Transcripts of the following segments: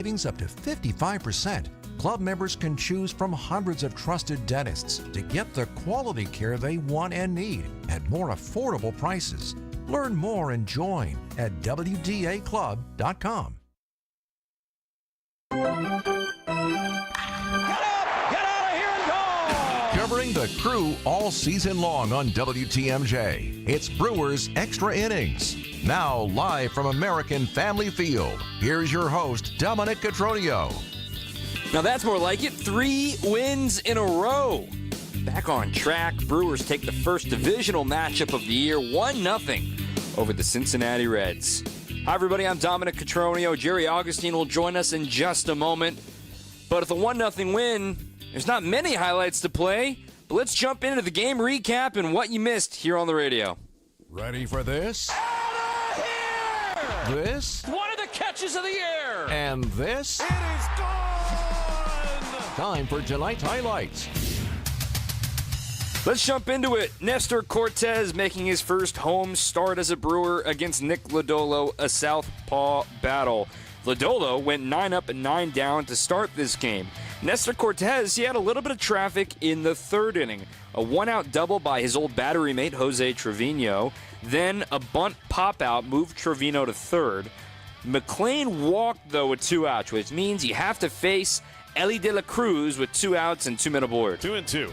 Savings up to 55%. Club members can choose from hundreds of trusted dentists to get the quality care they want and need at more affordable prices. Learn more and join at WDAClub.com. Covering the Crew all season long on WTMJ, it's Brewers Extra Innings. Now live from American Family Field, here's your host, Dominic Cotroneo. Now that's more like it. 3 wins in a row. Back on track, Brewers take the first divisional matchup of the year, 1-0 over the Cincinnati Reds. Hi everybody, I'm Dominic Cotroneo. Jerry Augustine will join us in just a moment. But with a 1-0 win, there's not many highlights to play. But let's jump into the game recap and what you missed here on the radio. Ready for this? Out of here! This? One of the catches of the year! And this? It is gone! Time for tonight's highlights. Let's jump into it. Nestor Cortes making his first home start as a Brewer against Nick Lodolo, a southpaw battle. Lodolo went 9 up and 9 down to start this game. Nestor Cortes, he had a little bit of traffic in the third inning. A 1-out double by his old battery mate, Jose Trevino. Then a bunt pop-out moved Trevino to third. McLean walked, though, with 2 outs, which means you have to face Ellie De La Cruz with 2 outs and 2 men aboard. 2-2.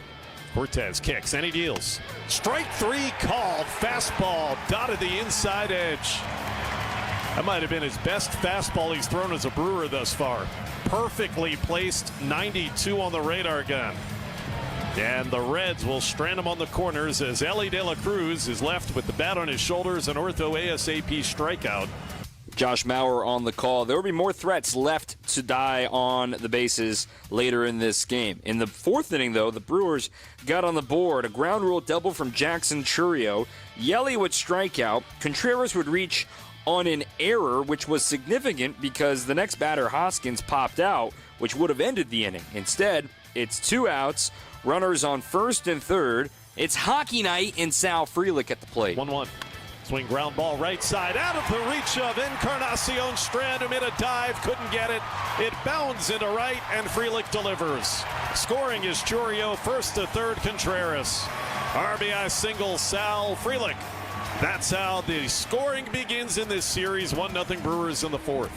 Cortes kicks and he deals. Strike 3 called. Fastball dotted the inside edge. That might have been his best fastball he's thrown as a Brewer thus far. Perfectly placed 92 on the radar gun. And the Reds will strand him on the corners as Ellie De La Cruz is left with the bat on his shoulders, an ortho ASAP strikeout. Josh Mauer on the call. There will be more threats left to die on the bases later in this game. In the 4th inning, though, the Brewers got on the board. A ground rule double from Jackson Chourio. Yelly would strike out. Contreras would reach on an error, which was significant because the next batter, Hoskins, popped out, which would have ended the inning. Instead, it's 2 outs, runners on first and third. It's hockey night in Sal Frelick at the plate. 1-1. Swing ground ball right side out of the reach of Encarnacion Strand, who made a dive, couldn't get it. It bounds into right, and Frelick delivers. Scoring is Chourio, first to third, Contreras. RBI single, Sal Frelick. That's how the scoring begins in this series. 1-0 Brewers in the 4th.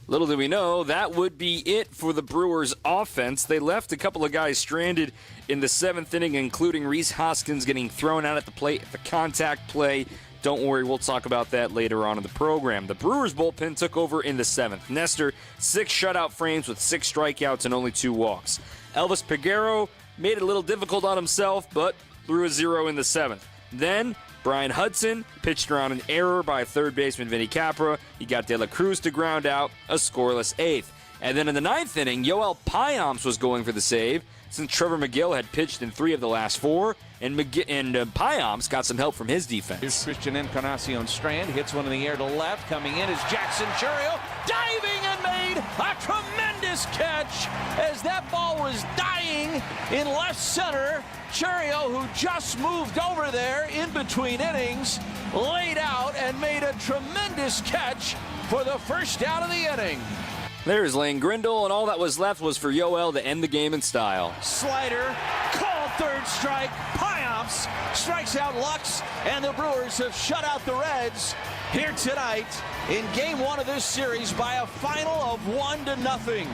Little did we know, that would be it for the Brewers' offense. They left a couple of guys stranded in the 7th inning, including Rhys Hoskins getting thrown out at the plate at the contact play. Don't worry, we'll talk about that later on in the program. The Brewers' bullpen took over in the 7th. Nestor, 6 shutout frames with 6 strikeouts and only 2 walks. Elvis Peguero made it a little difficult on himself, but threw a 0 in the 7th. Then Brian Hudson pitched around an error by third baseman Vinny Capra. He got De La Cruz to ground out, a scoreless 8th. And then in the 9th inning, Yoel Payamps was going for the save since Trevor McGill had pitched in 3 of the last 4, and Payamps got some help from his defense. Here's Christian Encarnacion Strand, hits one in the air to left. Coming in is Jackson Chourio, diving and made a tremendous catch as that ball was dying in left center. Chourio, who just moved over there in between innings, laid out and made a tremendous catch for the first out of the inning. There's Lane Grindle, and all that was left was for Yoel to end the game in style. Slider, called third strike. Payamps strikes out Lux, and the Brewers have shut out the Reds here tonight in Game 1 of this series by a final of 1-0.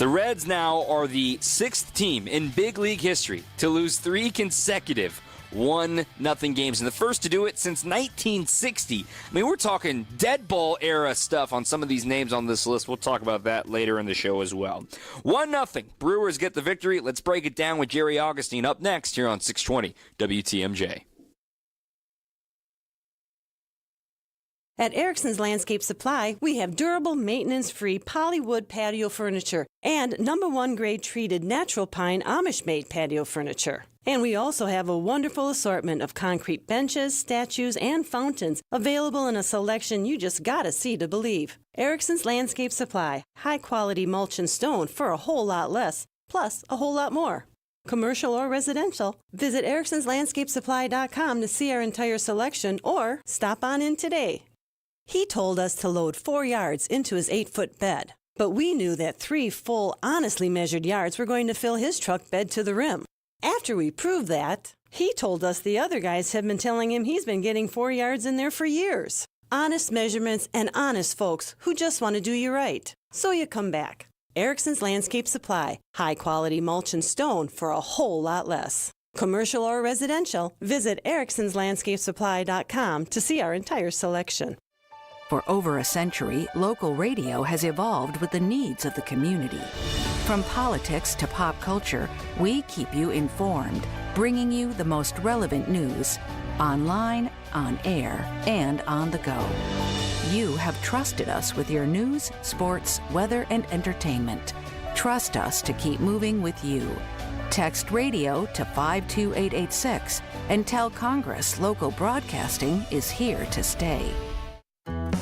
The Reds now are the 6th team in big league history to lose 3 consecutive 1-0 games, and the first to do it since 1960. I mean, we're talking dead ball era stuff on some of these names on this list. We'll talk about that later in the show as well. 1-0. Brewers get the victory. Let's break it down with Jerry Augustine up next here on 620 WTMJ. At Erickson's Landscape Supply, we have durable, maintenance-free polywood patio furniture and #1 grade treated natural pine Amish-made patio furniture. And we also have a wonderful assortment of concrete benches, statues, and fountains available in a selection you just gotta see to believe. Erickson's Landscape Supply, high-quality mulch and stone for a whole lot less, plus a whole lot more. Commercial or residential, visit ericksonslandscapesupply.com to see our entire selection or stop on in today. He told us to load 4 yards into his 8-foot bed, but we knew that 3 full, honestly measured yards were going to fill his truck bed to the rim. After we proved that, he told us the other guys have been telling him he's been getting 4 yards in there for years. Honest measurements and honest folks who just want to do you right. So you come back. Erickson's Landscape Supply. High-quality mulch and stone for a whole lot less. Commercial or residential, visit ericksonslandscapesupply.com to see our entire selection. For over a century, local radio has evolved with the needs of the community. From politics to pop culture, we keep you informed, bringing you the most relevant news, online, on air, and on the go. You have trusted us with your news, sports, weather, and entertainment. Trust us to keep moving with you. Text radio to 52886 and tell Congress local broadcasting is here to stay.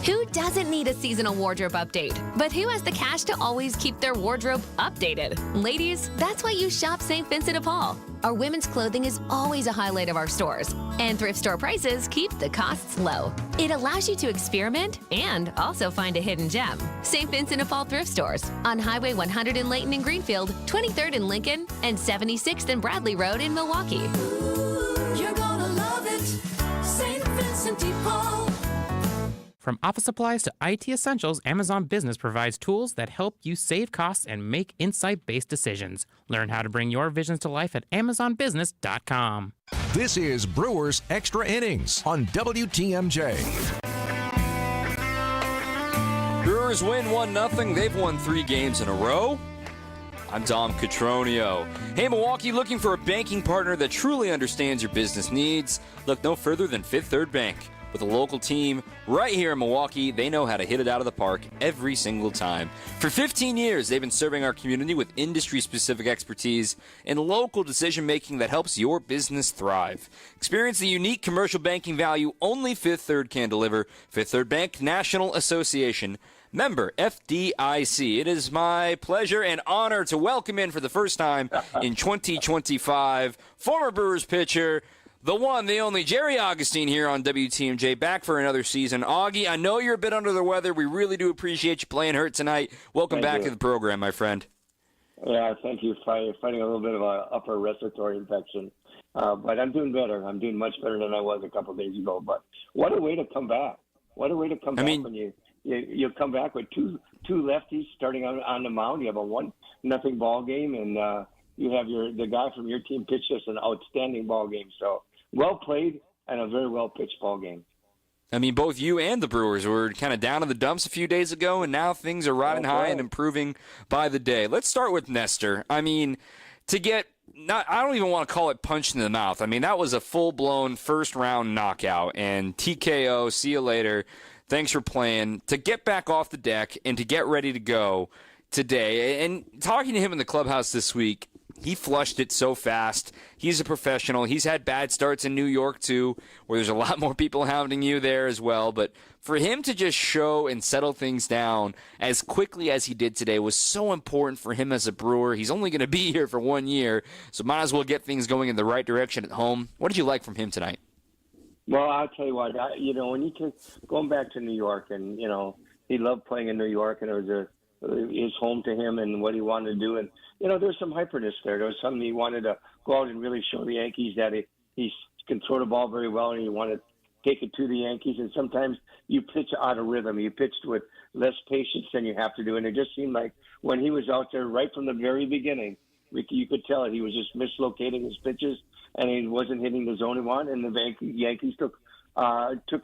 Who doesn't need a seasonal wardrobe update? But who has the cash to always keep their wardrobe updated? Ladies, that's why you shop St. Vincent de Paul. Our women's clothing is always a highlight of our stores, and thrift store prices keep the costs low. It allows you to experiment and also find a hidden gem. St. Vincent de Paul thrift stores on Highway 100 in Layton and Greenfield, 23rd in Lincoln, and 76th and Bradley Road in Milwaukee. Ooh, you're gonna love it, St. Vincent de Paul. From office supplies to IT essentials, Amazon Business provides tools that help you save costs and make insight-based decisions. Learn how to bring your visions to life at amazonbusiness.com. This is Brewers Extra Innings on WTMJ. Brewers win 1-0. They've won 3 games in a row. I'm Tom Cotroneo. Hey, Milwaukee, looking for a banking partner that truly understands your business needs? Look no further than Fifth Third Bank. With a local team right here in Milwaukee, they know how to hit it out of the park every single time. For 15 years, they've been serving our community with industry-specific expertise and local decision-making that helps your business thrive. Experience the unique commercial banking value only Fifth Third can deliver. Fifth Third Bank National Association. Member FDIC. It is my pleasure and honor to welcome in for the first time in 2025 former Brewers pitcher, the one, the only, Jerry Augustine here on WTMJ, back for another season. Augie, I know you're a bit under the weather. We really do appreciate you playing hurt tonight. Welcome back to the program, my friend. Yeah, thank you. Fighting a little bit of an upper respiratory infection. But I'm doing better. I'm doing much better than I was a couple of days ago. But what a way to come back. What a way to come back when you come back with two lefties starting on the mound. You have a 1-0 ball game, and you have the guy from your team pitched us an outstanding ball game. So well played and a very well pitched ball game. I mean, both you and the Brewers were kind of down in the dumps a few days ago, and now things are riding high and improving by the day. Let's start with Nestor. I mean, I don't even want to call it punch in the mouth. I mean, that was a full-blown first-round knockout, and TKO, see you later. Thanks for playing. To get back off the deck and to get ready to go today, and talking to him in the clubhouse this week, he flushed it so fast. He's a professional. He's had bad starts in New York, too, where there's a lot more people hounding you there as well. But for him to just show and settle things down as quickly as he did today was so important for him as a Brewer. He's only going to be here for 1 year, so might as well get things going in the right direction at home. What did you like from him tonight? Well, I'll tell you what, when you going back to New York, and, he loved playing in New York, and it was his home to him and what he wanted to do. And, there's some hyperness there. There was something he wanted to go out and really show the Yankees that he can throw the ball very well, and he wanted to take it to the Yankees. And sometimes you pitch out of rhythm. You pitched with less patience than you have to do. And it just seemed like when he was out there right from the very beginning, you could tell it. He was just mislocating his pitches, and he wasn't hitting the zone he wanted. And the Yankees took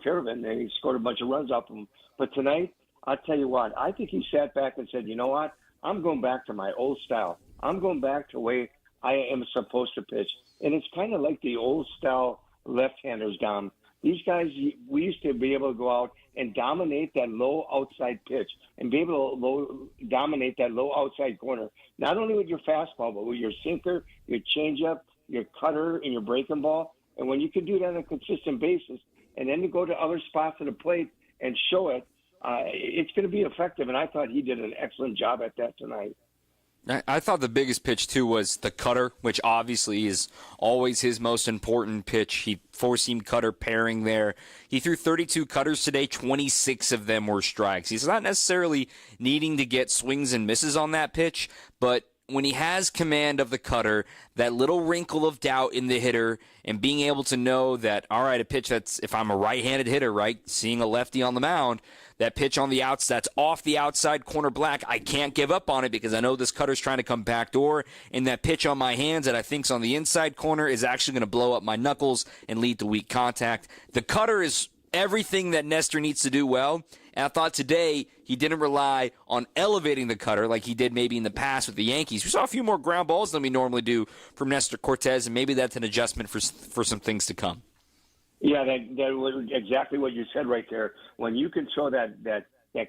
care of it, and he scored a bunch of runs off him. But tonight, I'll tell you what, I think he sat back and said, you know what, I'm going back to my old style. I'm going back to the way I am supposed to pitch. And it's kind of like the old style left-handers, Dom. These guys, we used to be able to go out and dominate that low outside pitch and be able to dominate that low outside corner, not only with your fastball, but with your sinker, your changeup, your cutter, and your breaking ball. And when you can do that on a consistent basis, and then to go to other spots of the plate and show it, it's going to be effective. And I thought he did an excellent job at that tonight. I thought the biggest pitch, too, was the cutter, which obviously is always his most important pitch. He four-seam cutter pairing there. He threw 32 cutters today. 26 of them were strikes. He's not necessarily needing to get swings and misses on that pitch, but when he has command of the cutter, that little wrinkle of doubt in the hitter and being able to know that, all right, a pitch that's, if I'm a right-handed hitter, right, seeing a lefty on the mound, that pitch on the outs that's off the outside corner black, I can't give up on it because I know this cutter's trying to come backdoor, and that pitch on my hands that I think's on the inside corner is actually going to blow up my knuckles and lead to weak contact. The cutter is everything that Nestor needs to do well. And I thought today he didn't rely on elevating the cutter like he did maybe in the past with the Yankees. We saw a few more ground balls than we normally do from Nestor Cortes, and maybe that's an adjustment for some things to come. Yeah, that was exactly what you said right there. When you can show that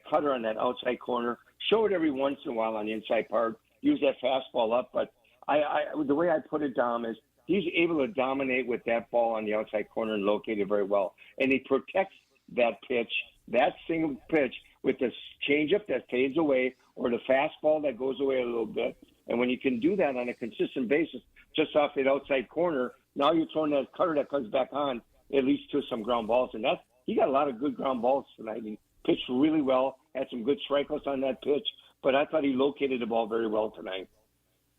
cutter on that outside corner, show it every once in a while on the inside part, use that fastball up. But the way I put it down is he's able to dominate with that ball on the outside corner and locate it very well. And he protects that pitch, that single pitch, with the changeup that fades away or the fastball that goes away a little bit. And when you can do that on a consistent basis, just off that outside corner, now you're throwing that cutter that comes back on, at least to some ground balls. And he got a lot of good ground balls tonight. He pitched really well, had some good strikeouts on that pitch, but I thought he located the ball very well tonight.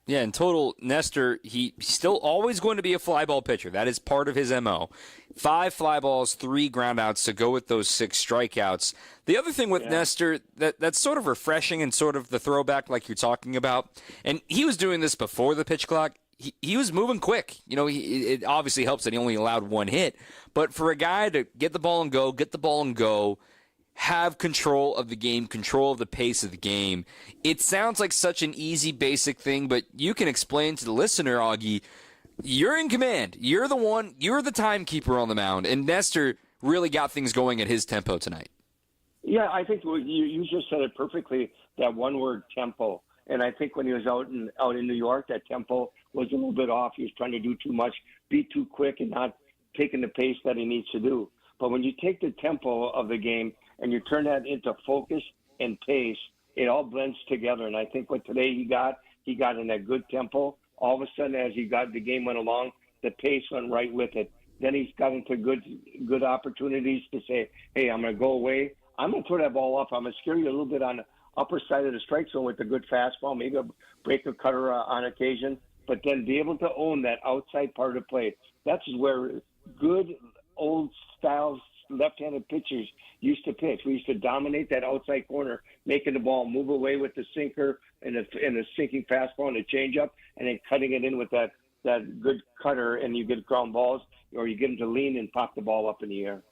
Yeah, in total, Nestor, he's still always going to be a fly ball pitcher. That is part of his MO. 5 fly balls, 3 ground outs to go with those 6 strikeouts. The other thing with Nestor that's sort of refreshing and sort of the throwback like you're talking about, and he was doing this before the pitch clock, he was moving quick. You know, it obviously helps that he only allowed 1 hit. But for a guy to get the ball and go, have control of the game, control of the pace of the game, it sounds like such an easy, basic thing, but you can explain to the listener, Augie, you're in command. You're the one, you're the timekeeper on the mound, and Nestor really got things going at his tempo tonight. Yeah, I think you just said it perfectly, that one word, tempo. And I think when he was out in New York, that tempo was a little bit off. He was trying to do too much, be too quick, and not taking the pace that he needs to do. But when you take the tempo of the game and you turn that into focus and pace, it all blends together. And I think what today he got in that good tempo. All of a sudden, as the game went along, the pace went right with it. Then he's got into good opportunities to say, hey, I'm going to go away. I'm going to throw that ball up. I'm going to scare you a little bit on the upper side of the strike zone with a good fastball, maybe a break a cutter on occasion, but then be able to own that outside part of the plate. That's where good old-style left-handed pitchers used to pitch. We used to dominate that outside corner, making the ball move away with the sinker and the sinking fastball and the changeup, and then cutting it in with that good cutter, and you get ground balls, or you get them to lean and pop the ball up in the air.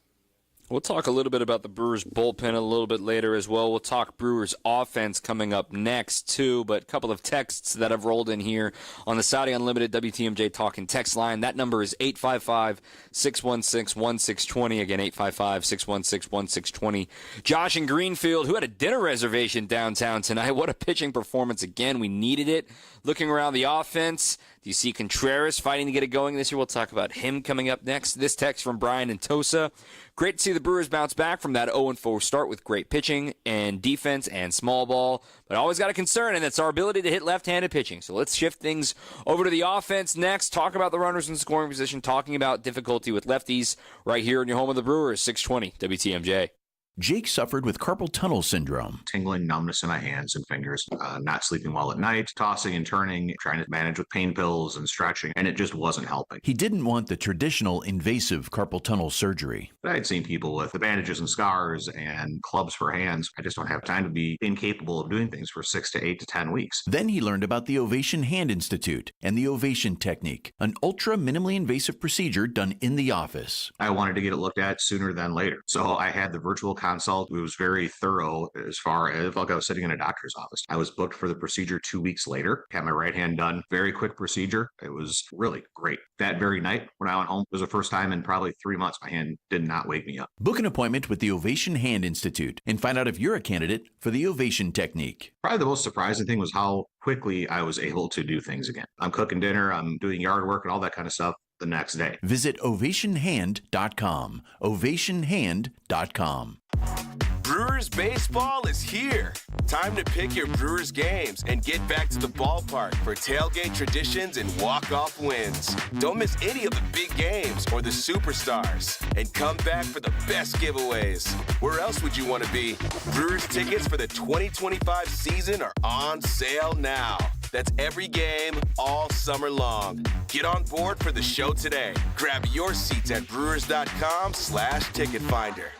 We'll talk a little bit about the Brewers bullpen a little bit later as well. We'll talk Brewers offense coming up next, too. But a couple of texts that have rolled in here on the Saudi Unlimited WTMJ Talking text line. That number is 855-616-1620. Again, 855-616-1620. Josh in Greenfield, who had a dinner reservation downtown tonight. What a pitching performance again. We needed it. Looking around the offense, do you see Contreras fighting to get it going this year? We'll talk about him coming up next. This text from Brian in Tosa. Great to see the Brewers bounce back from that 0-4 start with great pitching and defense and small ball. But always got a concern, and that's our ability to hit left-handed pitching. So let's shift things over to the offense next. Talk about the runners in scoring position, talking about difficulty with lefties right here in your home of the Brewers, 620 WTMJ. Jake suffered with carpal tunnel syndrome. Tingling numbness in my hands and fingers, not sleeping well at night, tossing and turning, trying to manage with pain pills and stretching, and it just wasn't helping. He didn't want the traditional invasive carpal tunnel surgery. I had seen people with the bandages and scars and clubs for hands. I just don't have time to be incapable of doing things for 6 to 8 to 10 weeks. Then he learned about the Ovation Hand Institute and the Ovation Technique, an ultra minimally invasive procedure done in the office. I wanted to get it looked at sooner than later. So I had the virtual consult. It was very thorough as far as like I was sitting in a doctor's office. I was booked for the procedure 2 weeks later, had my right hand done. Very quick procedure. It was really great. That very night when I went home, it was the first time in probably 3 months my hand did not wake me up. Book an appointment with the Ovation Hand Institute and find out if you're a candidate for the Ovation Technique. Probably the most surprising thing was how quickly I was able to do things again. I'm cooking dinner, I'm doing yard work and all that kind of stuff the next day. Visit ovationhand.com. ovationhand.com. Brewers baseball is here. Time to pick your Brewers games and get back to the ballpark for tailgate traditions and walk-off wins. Don't miss any of the big games or the superstars. And come back for the best giveaways. Where else would you want to be? Brewers tickets for the 2025 season are on sale now. That's every game all summer long. Get on board for the show today. Grab your seats at brewers.com/ticket finder.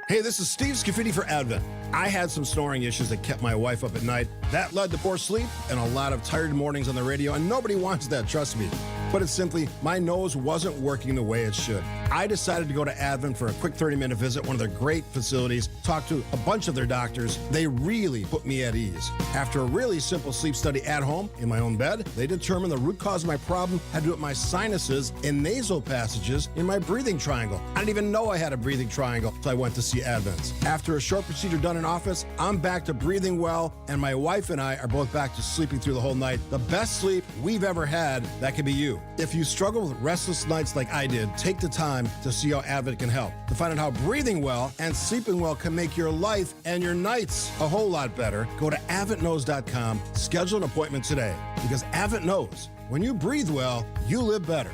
Hey, this is Steve Scafidi for Advent. I had some snoring issues that kept my wife up at night. That led to poor sleep and a lot of tired mornings on the radio, and nobody wants that, trust me. But it's simply, my nose wasn't working the way it should. I decided to go to Advent for a quick 30-minute visit, one of their great facilities, talk to a bunch of their doctors. They really put me at ease. After a really simple sleep study at home, in my own bed, they determined the root cause of my problem had to do with my sinuses and nasal passages in my breathing triangle. I didn't even know I had a breathing triangle, so I went to see Advent. After a short procedure done in office, I'm back to breathing well, and my wife and I are both back to sleeping through the whole night. The best sleep we've ever had, that could be you. If you struggle with restless nights like I did, take the time to see how Advent can help. To find out how breathing well and sleeping well can make your life and your nights a whole lot better, go to AdventKnows.com, schedule an appointment today. Because Advent knows, when you breathe well, you live better.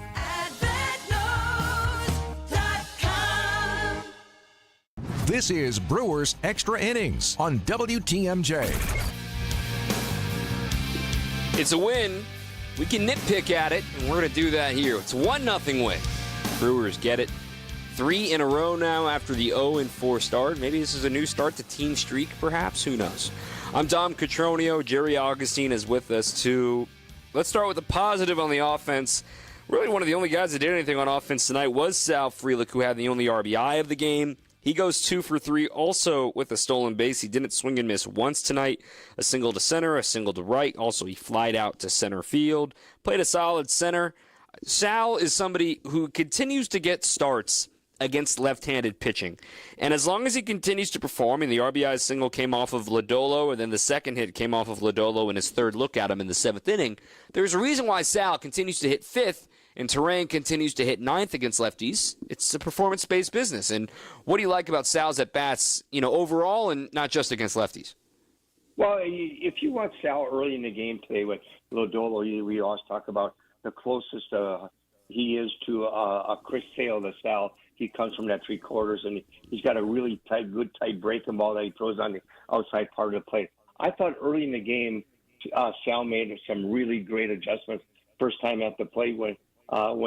This is Brewers Extra Innings on WTMJ. It's a win. We can nitpick at it, and we're going to do that here. It's a 1-0 win. Brewers get it. 3 in a row now after the 0-4 start. Maybe this is a new start to team streak, perhaps. Who knows? I'm Dom Cotroneo. Jerry Augustine is with us, too. Let's start with the positive on the offense. Really, one of the only guys that did anything on offense tonight was Sal Frelick, who had the only RBI of the game. He goes 2 for 3, also with a stolen base. He didn't swing and miss once tonight. A single to center, a single to right. Also, he flied out to center field. Played a solid center. Sal is somebody who continues to get starts against left-handed pitching. And as long as he continues to perform, and the RBI single came off of Lodolo, and then the second hit came off of Lodolo in his third look at him in the 7th inning, there's a reason why Sal continues to hit 5th and Terang continues to hit 9th against lefties. It's a performance-based business. And what do you like about Sal's at-bats, overall and not just against lefties? Well, if you watch Sal early in the game today with Lodolo, we always talk about the closest he is to a Chris Sale to Sal. He comes from that 3/4, and he's got a really good tight breaking ball that he throws on the outside part of the plate. I thought early in the game, Sal made some really great adjustments. First time at the plate when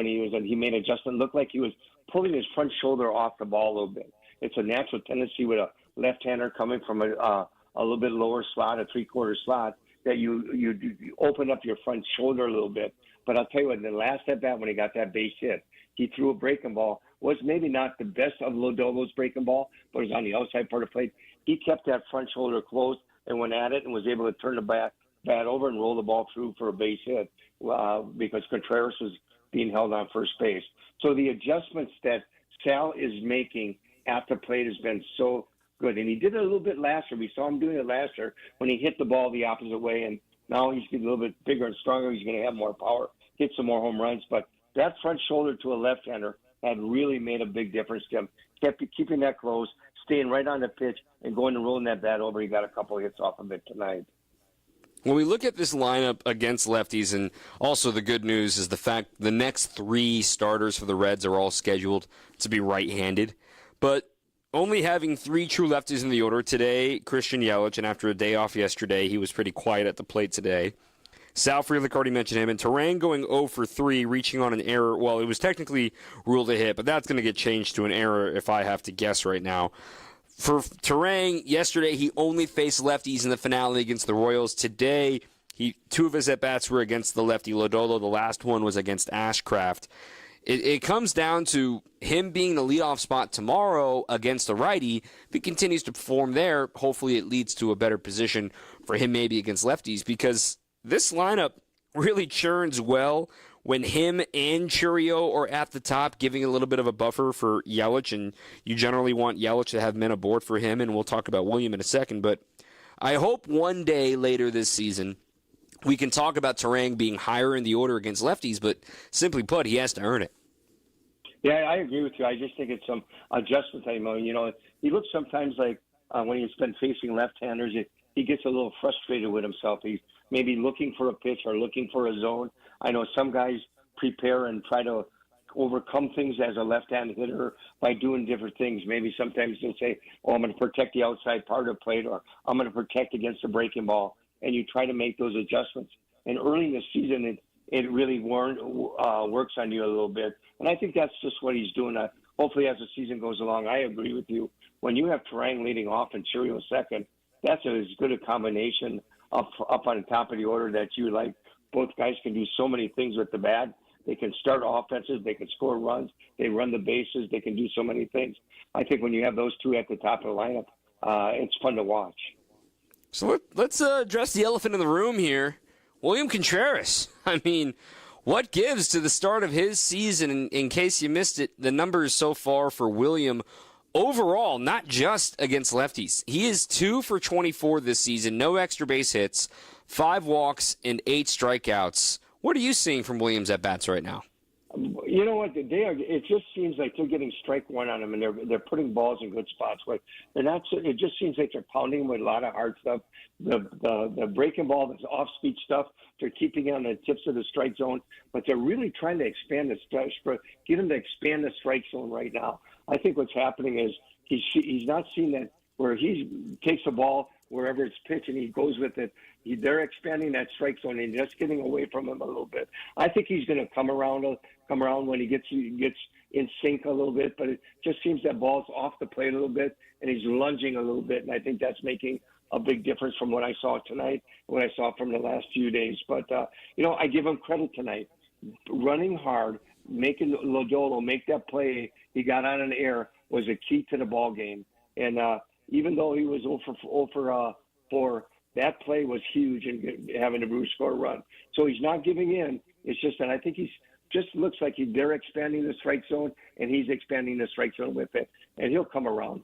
he made an adjustment, looked like he was pulling his front shoulder off the ball a little bit. It's a natural tendency with a left-hander coming from a little bit lower slot, a 3/4 slot, that you open up your front shoulder a little bit. But I'll tell you what, the last at bat when he got that base hit, he threw a breaking ball. Was maybe not the best of Lodolo's breaking ball, but it was on the outside part of the plate. He kept that front shoulder closed and went at it and was able to turn the bat over and roll the ball through for a base hit because Contreras was being held on first base. So the adjustments that Sal is making after plate has been so good. And he did it a little bit last year. We saw him doing it last year when he hit the ball the opposite way. And now he's getting a little bit bigger and stronger. He's going to have more power, hit some more home runs. But that front shoulder to a left-hander had really made a big difference to him. Kept keeping that close, staying right on the pitch, and going and rolling that bat over. He got a couple hits off of it tonight. When we look at this lineup against lefties, and also the good news is the fact the next 3 starters for the Reds are all scheduled to be right-handed. But only having 3 true lefties in the order today, Christian Yelich, and after a day off yesterday, he was pretty quiet at the plate today. Sal Frelick, already mentioned him, and Terang going 0 for 3, reaching on an error. Well, it was technically ruled a hit, but that's going to get changed to an error if I have to guess right now. For Terang, yesterday he only faced lefties in the finale against the Royals. Today, 2 of his at-bats were against the lefty Lodolo. The last one was against Ashcraft. It comes down to him being the leadoff spot tomorrow against the righty. If he continues to perform there, hopefully it leads to a better position for him maybe against lefties, because this lineup really churns well when him and Churio are at the top, giving a little bit of a buffer for Yelich, and you generally want Yelich to have men aboard for him, and we'll talk about William in a second. But I hope one day later this season we can talk about Terang being higher in the order against lefties, but simply put, he has to earn it. Yeah, I agree with you. I just think it's some adjustment time. You know, he looks sometimes like when he's been facing left-handers, he gets a little frustrated with himself. He's maybe looking for a pitch or looking for a zone. I know some guys prepare and try to overcome things as a left-hand hitter by doing different things. Maybe sometimes they'll say, oh, I'm going to protect the outside part of the plate, or I'm going to protect against the breaking ball. And you try to make those adjustments. And early in the season, it really works on you a little bit. And I think that's just what he's doing. Hopefully, as the season goes along, I agree with you. When you have Turang leading off and Churio second, that's as good a combination up on the top of the order that you like. Both guys can do so many things with the bat. They can start offenses. They can score runs. They run the bases. They can do so many things. I think when you have those two at the top of the lineup, it's fun to watch. So let's address the elephant in the room here. William Contreras. I mean, what gives to the start of his season? In case you missed it, the numbers so far for William overall, not just against lefties. He is 2 for 24 this season, no extra base hits, 5 walks, and 8 strikeouts. What are you seeing from Williams at bats right now? You know what? It just seems like they're getting strike one on them, and they're putting balls in good spots. But they're not. It just seems like they're pounding with a lot of hard stuff. The breaking ball, the off-speed stuff, they're keeping it on the tips of the strike zone. But they're really trying to expand get them to expand the strike zone right now. I think what's happening is he's not seeing that where he takes the ball wherever it's pitched and he goes with it. They're expanding that strike zone and just getting away from him a little bit. I think he's going to come around when he gets in sync a little bit, but it just seems that ball's off the plate a little bit and he's lunging a little bit, and I think that's making a big difference from what I saw tonight and what I saw from the last few days. But, I give him credit tonight. Running hard, making Lodolo make that play he got on an air was a key to the ball game. And even though he was 0 for 4, that play was huge in having the Brewers score a run. So he's not giving in. It's just that I think just looks like they're expanding the strike zone, and he's expanding the strike zone with it, and he'll come around.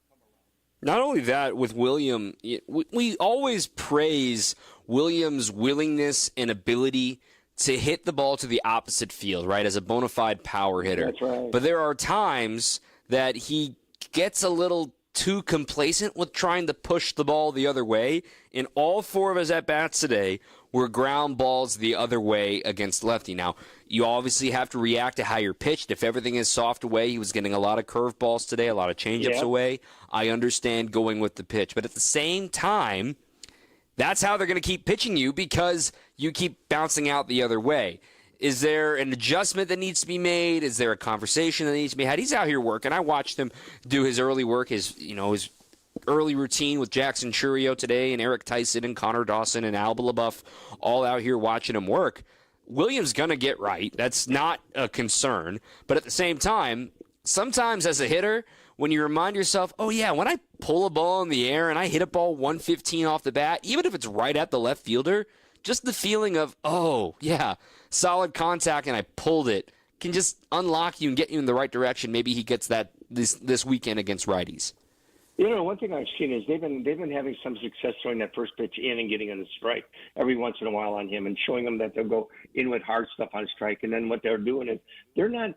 Not only that, with William, we always praise William's willingness and ability to hit the ball to the opposite field, right, as a bona fide power hitter. That's right. But there are times that he gets a little too complacent with trying to push the ball the other way. And all 4 of his at-bats today were ground balls the other way against lefty. Now, you obviously have to react to how you're pitched. If everything is soft away, he was getting a lot of curveballs today, a lot of changeups away. I understand going with the pitch. But at the same time, that's how they're going to keep pitching you because you keep bouncing out the other way. Is there an adjustment that needs to be made? Is there a conversation that needs to be had? He's out here working. I watched him do his early work, his early routine with Jackson Churio today and Eric Tyson and Connor Dawson and Alba LaBeouf all out here watching him work. Williams going to get right. That's not a concern. But at the same time, sometimes as a hitter, when you remind yourself, oh, yeah, when I pull a ball in the air and I hit a ball 115 off the bat, even if it's right at the left fielder, just the feeling of, oh, yeah, solid contact and I pulled it can just unlock you and get you in the right direction. Maybe he gets that this weekend against righties. One thing I've seen is they've been having some success throwing that first pitch in and getting on the strike every once in a while on him and showing him that they'll go in with hard stuff on strike. And then what they're doing is they're not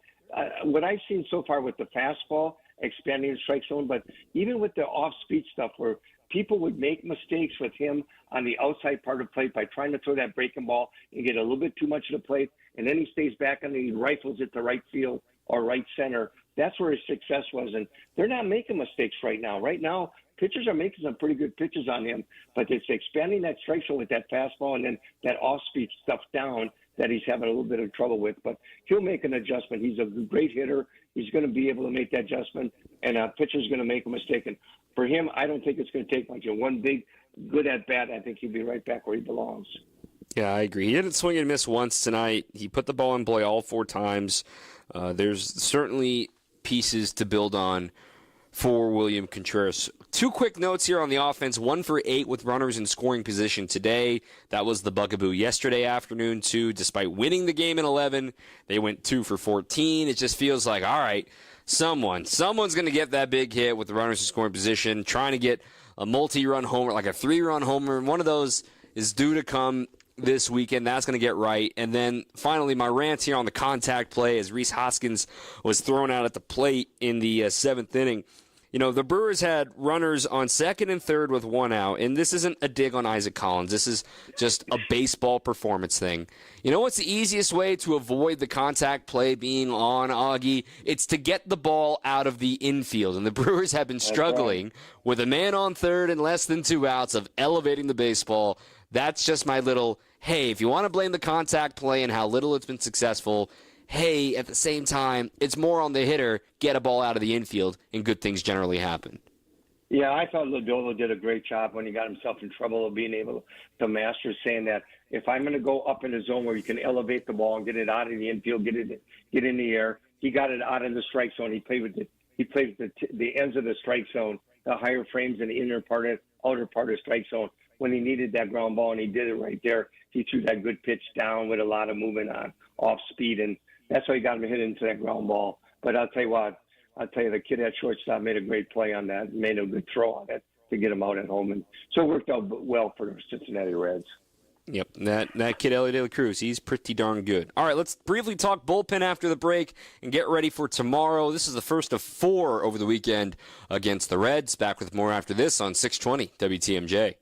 what I've seen so far with the fastball expanding the strike zone, but even with the off-speed stuff where people would make mistakes with him on the outside part of the plate by trying to throw that breaking ball and get a little bit too much of the plate, and then he stays back and he rifles it to right field or right center. That's where his success was, and they're not making mistakes right now. Right now, pitchers are making some pretty good pitches on him, but it's expanding that strike zone with that fastball and then that off-speed stuff down that he's having a little bit of trouble with. But he'll make an adjustment. He's a great hitter. He's going to be able to make that adjustment, and a pitcher's going to make a mistake. And for him, I don't think it's going to take much. One big good at-bat, I think he'll be right back where he belongs. Yeah, I agree. He didn't swing and miss once tonight. He put the ball in play all 4 times. There's certainly pieces to build on for William Contreras. 2 quick notes here on the offense. 1 for 8 with runners in scoring position today. That was the bugaboo yesterday afternoon, too. Despite winning the game in 11, they went 2 for 14. It just feels like, all right, someone's going to get that big hit with the runners in scoring position, trying to get a multi-run homer, like a 3-run homer. One of those is due to come this weekend. That's going to get right. And then finally, my rant here on the contact play as Rhys Hoskins was thrown out at the plate in the seventh inning. You know, the Brewers had runners on second and third with one out, and this isn't a dig on Isaac Collins. This is just a baseball performance thing. You know what's the easiest way to avoid the contact play being on, Augie? It's to get the ball out of the infield, and the Brewers have been struggling with a man on third and less than 2 outs of elevating the baseball. That's just my little, hey, if you want to blame the contact play and how little it's been successful, hey, at the same time, it's more on the hitter, get a ball out of the infield, and good things generally happen. Yeah, I thought Lodolo did a great job when he got himself in trouble of being able to master saying that if I'm going to go up in the zone where you can elevate the ball and get it out of the infield, get in the air, he got it out of the strike zone. He played with the ends of the strike zone, the higher frames in the outer part of the strike zone when he needed that ground ball, and he did it right there. He threw that good pitch down with a lot of movement on off speed, and that's why he got him hit into that ground ball. But I'll tell you what, the kid at shortstop made a great play on that, made a good throw on it to get him out at home. And so it worked out well for the Cincinnati Reds. Yep, that kid, Elliot De La Cruz, he's pretty darn good. All right, let's briefly talk bullpen after the break and get ready for tomorrow. This is the first of 4 over the weekend against the Reds. Back with more after this on 620 WTMJ.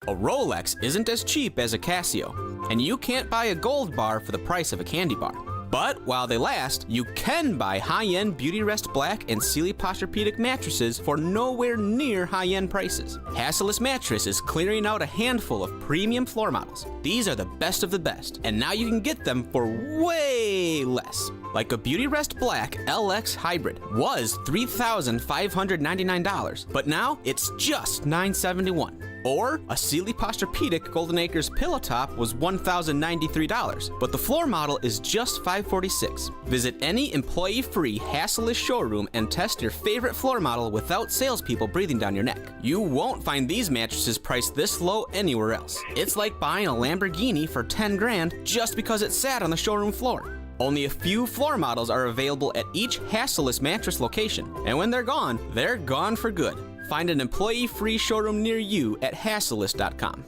A Rolex isn't as cheap as a Casio, and you can't buy a gold bar for the price of a candy bar. But while they last, you can buy high-end Beautyrest Black and Sealy Posturepedic mattresses for nowhere near high-end prices. Hassellus Mattress is clearing out a handful of premium floor models. These are the best of the best, and now you can get them for way less. Like a Beautyrest Black LX Hybrid was $3,599, but now it's just $971. Or a Sealy Posturepedic Golden Acres pillow top was $1,093, but the floor model is just $546. Visit any employee-free Hassellus showroom and test your favorite floor model without salespeople breathing down your neck. You won't find these mattresses priced this low anywhere else. It's like buying a Lamborghini for $10,000 just because it sat on the showroom floor. Only a few floor models are available at each Hassellus mattress location, and when they're gone for good. Find an employee-free showroom near you at Hassellus.com.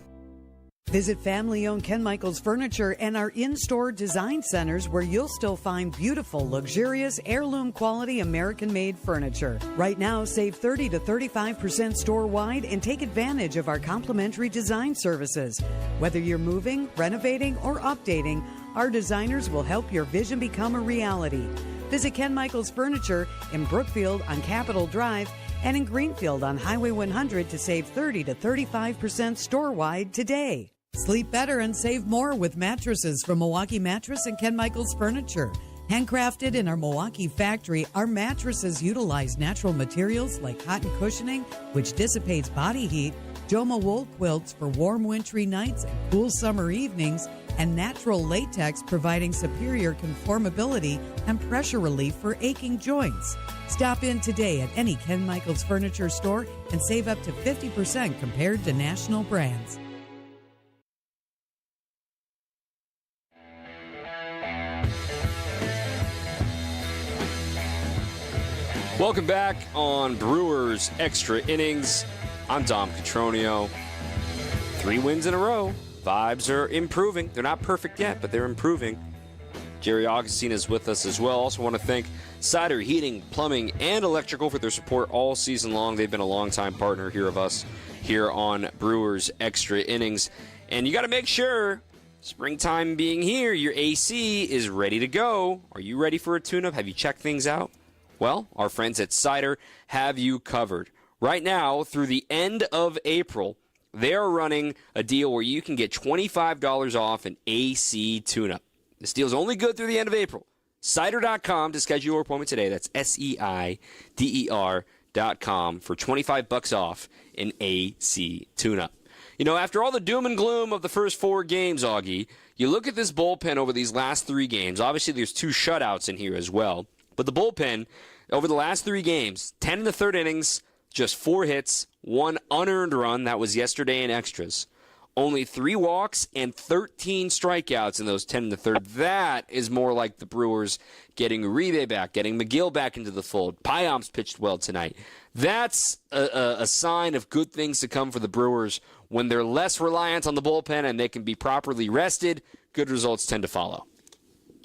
Visit family-owned Ken Michaels Furniture and our in-store design centers where you'll still find beautiful, luxurious, heirloom quality American-made furniture. Right now, save 30 to 35% store-wide and take advantage of our complimentary design services. Whether you're moving, renovating, or updating, our designers will help your vision become a reality. Visit Ken Michaels Furniture in Brookfield on Capitol Drive and in Greenfield on Highway 100 to save 30 to 35% store-wide today. Sleep better and save more with mattresses from Milwaukee Mattress and Ken Michaels Furniture. Handcrafted in our Milwaukee factory, our mattresses utilize natural materials like cotton cushioning, which dissipates body heat, Joma wool quilts for warm wintry nights and cool summer evenings, and natural latex providing superior conformability and pressure relief for aching joints. Stop in today at any Ken Michaels Furniture store and save up to 50% compared to national brands. Welcome back on Brewers Extra Innings. I'm Dom Cotroneo. 3 wins in a row. Vibes are improving. They're not perfect yet, but they're improving. Jerry Augustine is with us as well. Also want to thank Cider Heating, Plumbing, and Electrical for their support all season long. They've been a longtime partner here of us here on Brewers Extra Innings. And you got to make sure, springtime being here, your AC is ready to go. Are you ready for a tune-up? Have you checked things out? Well, our friends at Cider have you covered. Right now, through the end of April, they are running a deal where you can get $25 off an AC tune-up. This deal is only good through the end of April. Cider.com to schedule your appointment today. That's SEIDER.com for $25 off an AC tune-up. You know, after all the doom and gloom of the first 4 games, Augie, you look at this bullpen over these last 3 games. Obviously, there's 2 shutouts in here as well. But the bullpen, over the last 3 games, 10 in the 3rd innings, just 4 hits, 1 unearned run. That was yesterday in extras. only 3 walks and 13 strikeouts in those 10 in the third. That is more like the Brewers getting Uribe back, getting McGill back into the fold. Payamps pitched well tonight. That's a sign of good things to come for the Brewers. When they're less reliant on the bullpen and they can be properly rested, good results tend to follow.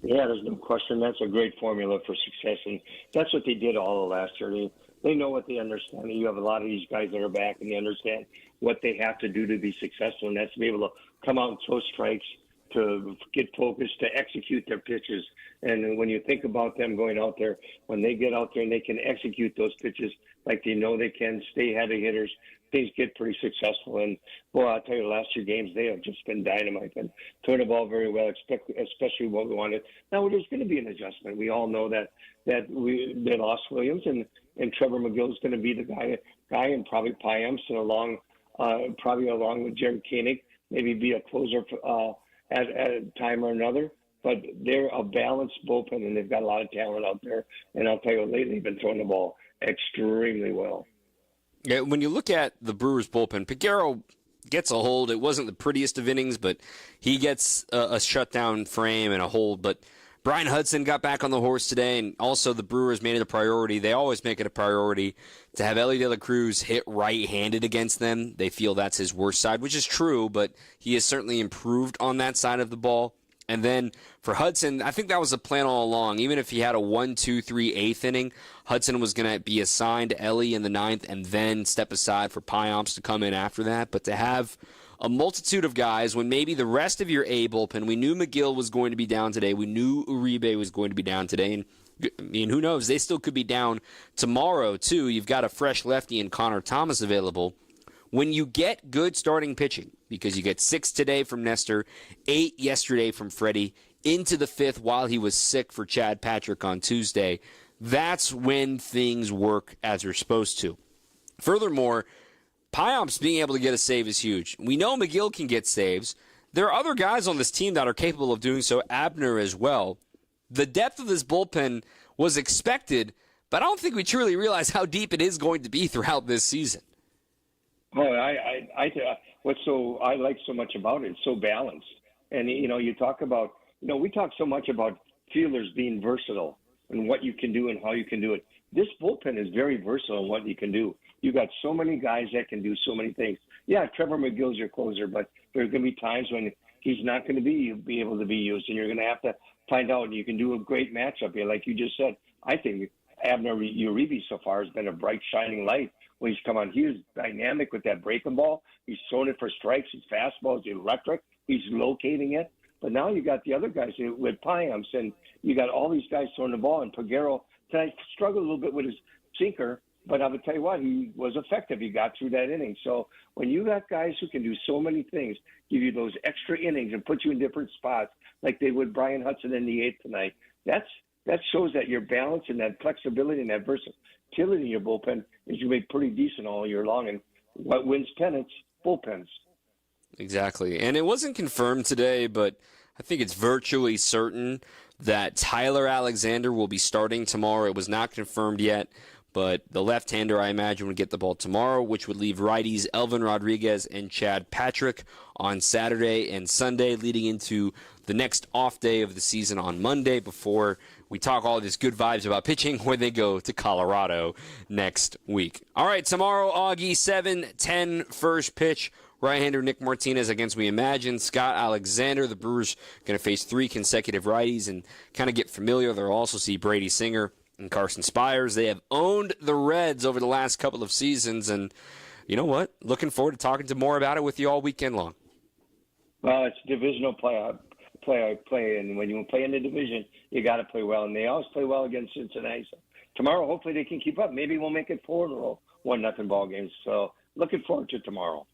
Yeah, there's no question. That's a great formula for success, and that's what they did all of last year. They know what they understand. You have a lot of these guys that are back, and they understand what they have to do to be successful, and that's to be able to come out and throw strikes, to get focused, to execute their pitches. And when you think about them going out there, when they get out there and they can execute those pitches like they know they can, stay ahead of hitters, things get pretty successful. And, boy, I'll tell you, the last 2 games, they have just been dynamite and throwing the ball very well, especially what we wanted. Now, there's going to be an adjustment. We all know that they lost Williams, and Trevor McGill is going to be the guy, and probably Payamps, and probably along with Jared Koenig, maybe be a closer at a time or another. But they're a balanced bullpen, and they've got a lot of talent out there. And I'll tell you, lately they've been throwing the ball extremely well. Yeah, when you look at the Brewers bullpen, Peguero gets a hold. It wasn't the prettiest of innings, but he gets a shutdown frame and a hold. But Brian Hudson got back on the horse today, and also the Brewers made it a priority. They always make it a priority to have Elly De La Cruz hit right-handed against them. They feel that's his worst side, which is true, but he has certainly improved on that side of the ball. And then for Hudson, I think that was the plan all along. Even if he had a 1-2-3 8th inning, Hudson was going to be assigned to Elly in the 9th and then step aside for Payamps to come in after that. But to have a multitude of guys when maybe the rest of your A bullpen, we knew McGill was going to be down today. We knew Uribe was going to be down today. And I mean, who knows? They still could be down tomorrow, too. You've got a fresh lefty in Connor Thomas available. When you get good starting pitching, because you get 6 today from Nestor, 8 yesterday from Freddie, into the 5th while he was sick for Chad Patrick on Tuesday, that's when things work as they're supposed to. Furthermore, Payamps being able to get a save is huge. We know McGill can get saves. There are other guys on this team that are capable of doing so, Abner as well. The depth of this bullpen was expected, but I don't think we truly realize how deep it is going to be throughout this season. Oh, what I like so much about it, it's so balanced. And, you talk about, we talk so much about fielders being versatile and what you can do and how you can do it. This bullpen is very versatile in what you can do. You got so many guys that can do so many things. Yeah, Trevor McGill's your closer, but there's going to be times when he's not going to be able to be used, and you're going to have to find out. You can do a great matchup here, like you just said. I think Abner Uribe so far has been a bright, shining light when he's come on. He was dynamic with that breaking ball. He's throwing it for strikes. His fastball is electric. He's locating it. But now you got the other guys with Payamps, and you got all these guys throwing the ball. And Peguero tonight struggled a little bit with his sinker, but I would tell you what, he was effective. He got through that inning. So when you got guys who can do so many things, give you those extra innings and put you in different spots, like they would Brian Hudson in the 8th tonight, that shows that your balance and that flexibility and that versatility in your bullpen is you make pretty decent all year long. And what wins pennants? Bullpens. Exactly. And it wasn't confirmed today, but I think it's virtually certain that Tyler Alexander will be starting tomorrow. It was not confirmed yet, but the left-hander, I imagine, would get the ball tomorrow, which would leave righties Elvin Rodriguez and Chad Patrick on Saturday and Sunday, leading into the next off day of the season on Monday before we talk all this good vibes about pitching when they go to Colorado next week. All right, tomorrow, Augie, 7:10 first pitch. Right-hander Nick Martinez against, we imagine, Scott Alexander. The Brewers going to face 3 consecutive righties and kind of get familiar. They'll also see Brady Singer and Carson Spires. They have owned the Reds over the last couple of seasons, and you know what? Looking forward to talking to more about it with you all weekend long. Well, it's divisional play, and when you play in the division, you got to play well, and they always play well against Cincinnati. So tomorrow, hopefully, they can keep up. Maybe we'll make it 4 in a row, 1-0 ball games. So looking forward to tomorrow.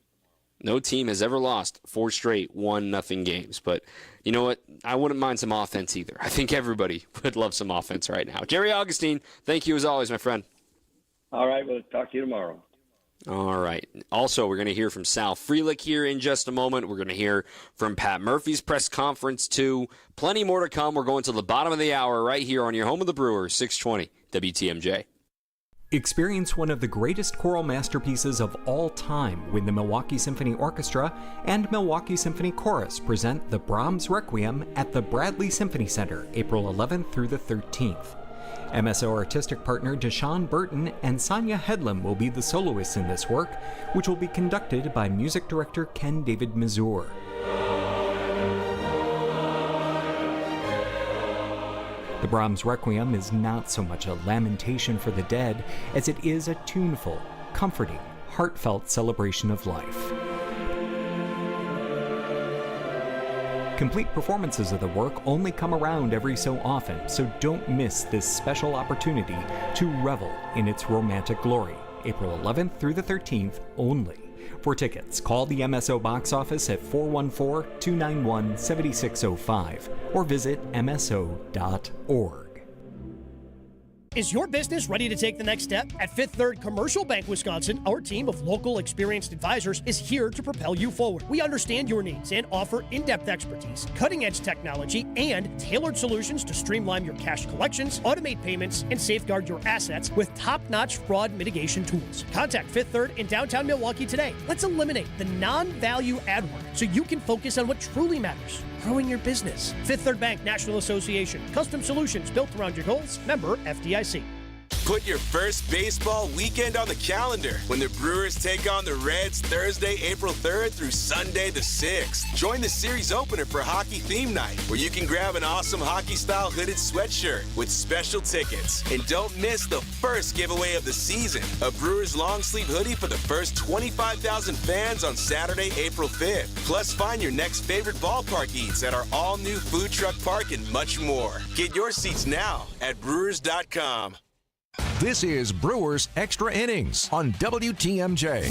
No team has ever lost 4 straight 1-0 games. But you know what? I wouldn't mind some offense either. I think everybody would love some offense right now. Jerry Augustine, thank you as always, my friend. All right, we'll talk to you tomorrow. All right. Also, we're going to hear from Sal Frelick here in just a moment. We're going to hear from Pat Murphy's press conference, too. Plenty more to come. We're going to the bottom of the hour right here on your home of the Brewers, 620 WTMJ. Experience one of the greatest choral masterpieces of all time when the Milwaukee Symphony Orchestra and Milwaukee Symphony Chorus present the Brahms Requiem at the Bradley Symphony Center, April 11th through the 13th. MSO artistic partner Deshaun Burton and Sonia Headlam will be the soloists in this work, which will be conducted by music director Ken David Mazur. The Brahms Requiem is not so much a lamentation for the dead as it is a tuneful, comforting, heartfelt celebration of life. Complete performances of the work only come around every so often, so don't miss this special opportunity to revel in its romantic glory. April 11th through the 13th only. For tickets, call the MSO box office at 414-291-7605 or visit mso.org. Is your business ready to take the next step? At Fifth Third Commercial Bank Wisconsin, our team of local experienced advisors is here to propel you forward. We understand your needs and offer in-depth expertise, cutting-edge technology, and tailored solutions to streamline your cash collections, automate payments, and safeguard your assets with top-notch fraud mitigation tools. Contact Fifth Third in downtown Milwaukee today. Let's eliminate the non-value ad work so you can focus on what truly matters. Growing your business. Fifth Third Bank National Association. Custom solutions built around your goals. Member FDIC. Put your first baseball weekend on the calendar when the Brewers take on the Reds Thursday, April 3rd through Sunday the 6th. Join the series opener for Hockey Theme Night, where you can grab an awesome hockey-style hooded sweatshirt with special tickets. And don't miss the first giveaway of the season, a Brewers long-sleeve hoodie for the first 25,000 fans on Saturday, April 5th. Plus, find your next favorite ballpark eats at our all-new food truck park and much more. Get your seats now at brewers.com. This is Brewers Extra Innings on WTMJ.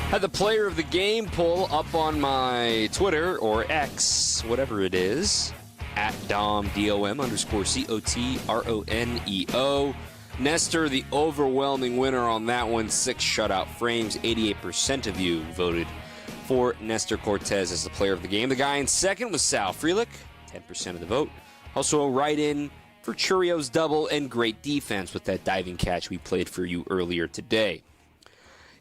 Had the player of the game poll up on my Twitter or X, whatever it is, at DOM, DOM_COTRONEO. Nestor, the overwhelming winner on that one, 6 shutout frames. 88% of you voted for Nestor Cortes as the player of the game. The guy in second was Sal Frelick, 10% of the vote. Also a write-in for Churio's double and great defense with that diving catch we played for you earlier today.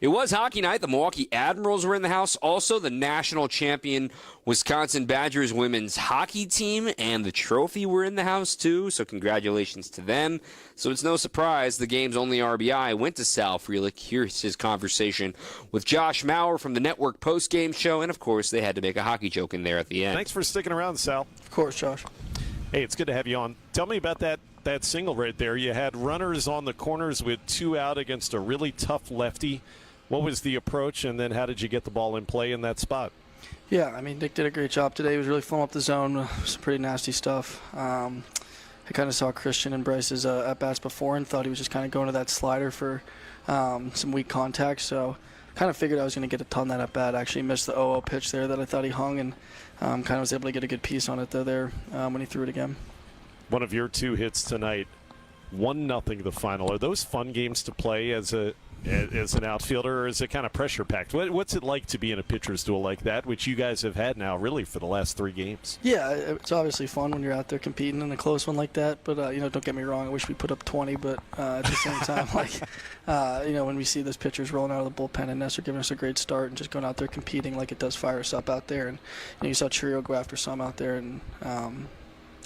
It was hockey night. The Milwaukee Admirals were in the house. Also, the national champion Wisconsin Badgers women's hockey team and the trophy were in the house, too. So congratulations to them. So it's no surprise the game's only RBI went to Sal Frelick. Here's his conversation with Josh Maurer from the Network postgame show. And, of course, they had to make a hockey joke in there at the end. Thanks for sticking around, Sal. Of course, Josh. Hey, it's good to have you on. Tell me about that single right there. You had runners on the corners with 2 out against a really tough lefty. What was the approach, and then how did you get the ball in play in that spot? Yeah, I mean, Nick did a great job today. He was really filling up the zone. Some pretty nasty stuff. I kind of saw Christian and Bryce's at-bats before and thought he was just kind of going to that slider for some weak contact. So kind of figured I was going to get a ton that at-bat. Actually missed the 0-0 pitch there that I thought he hung, and kind of was able to get a good piece on it there when he threw it again. One of your 2 hits tonight, 1-0 the final. Are those fun games to play as an outfielder, or is it kind of pressure-packed? What's it like to be in a pitcher's duel like that, which you guys have had now really for the last 3 games? Yeah, it's obviously fun when you're out there competing in a close one like that. But, don't get me wrong, I wish we put up 20. But at the same time, when we see those pitchers rolling out of the bullpen and Nestor giving us a great start and just going out there competing, like it does fire us up out there. And you saw Churio go after some out there, and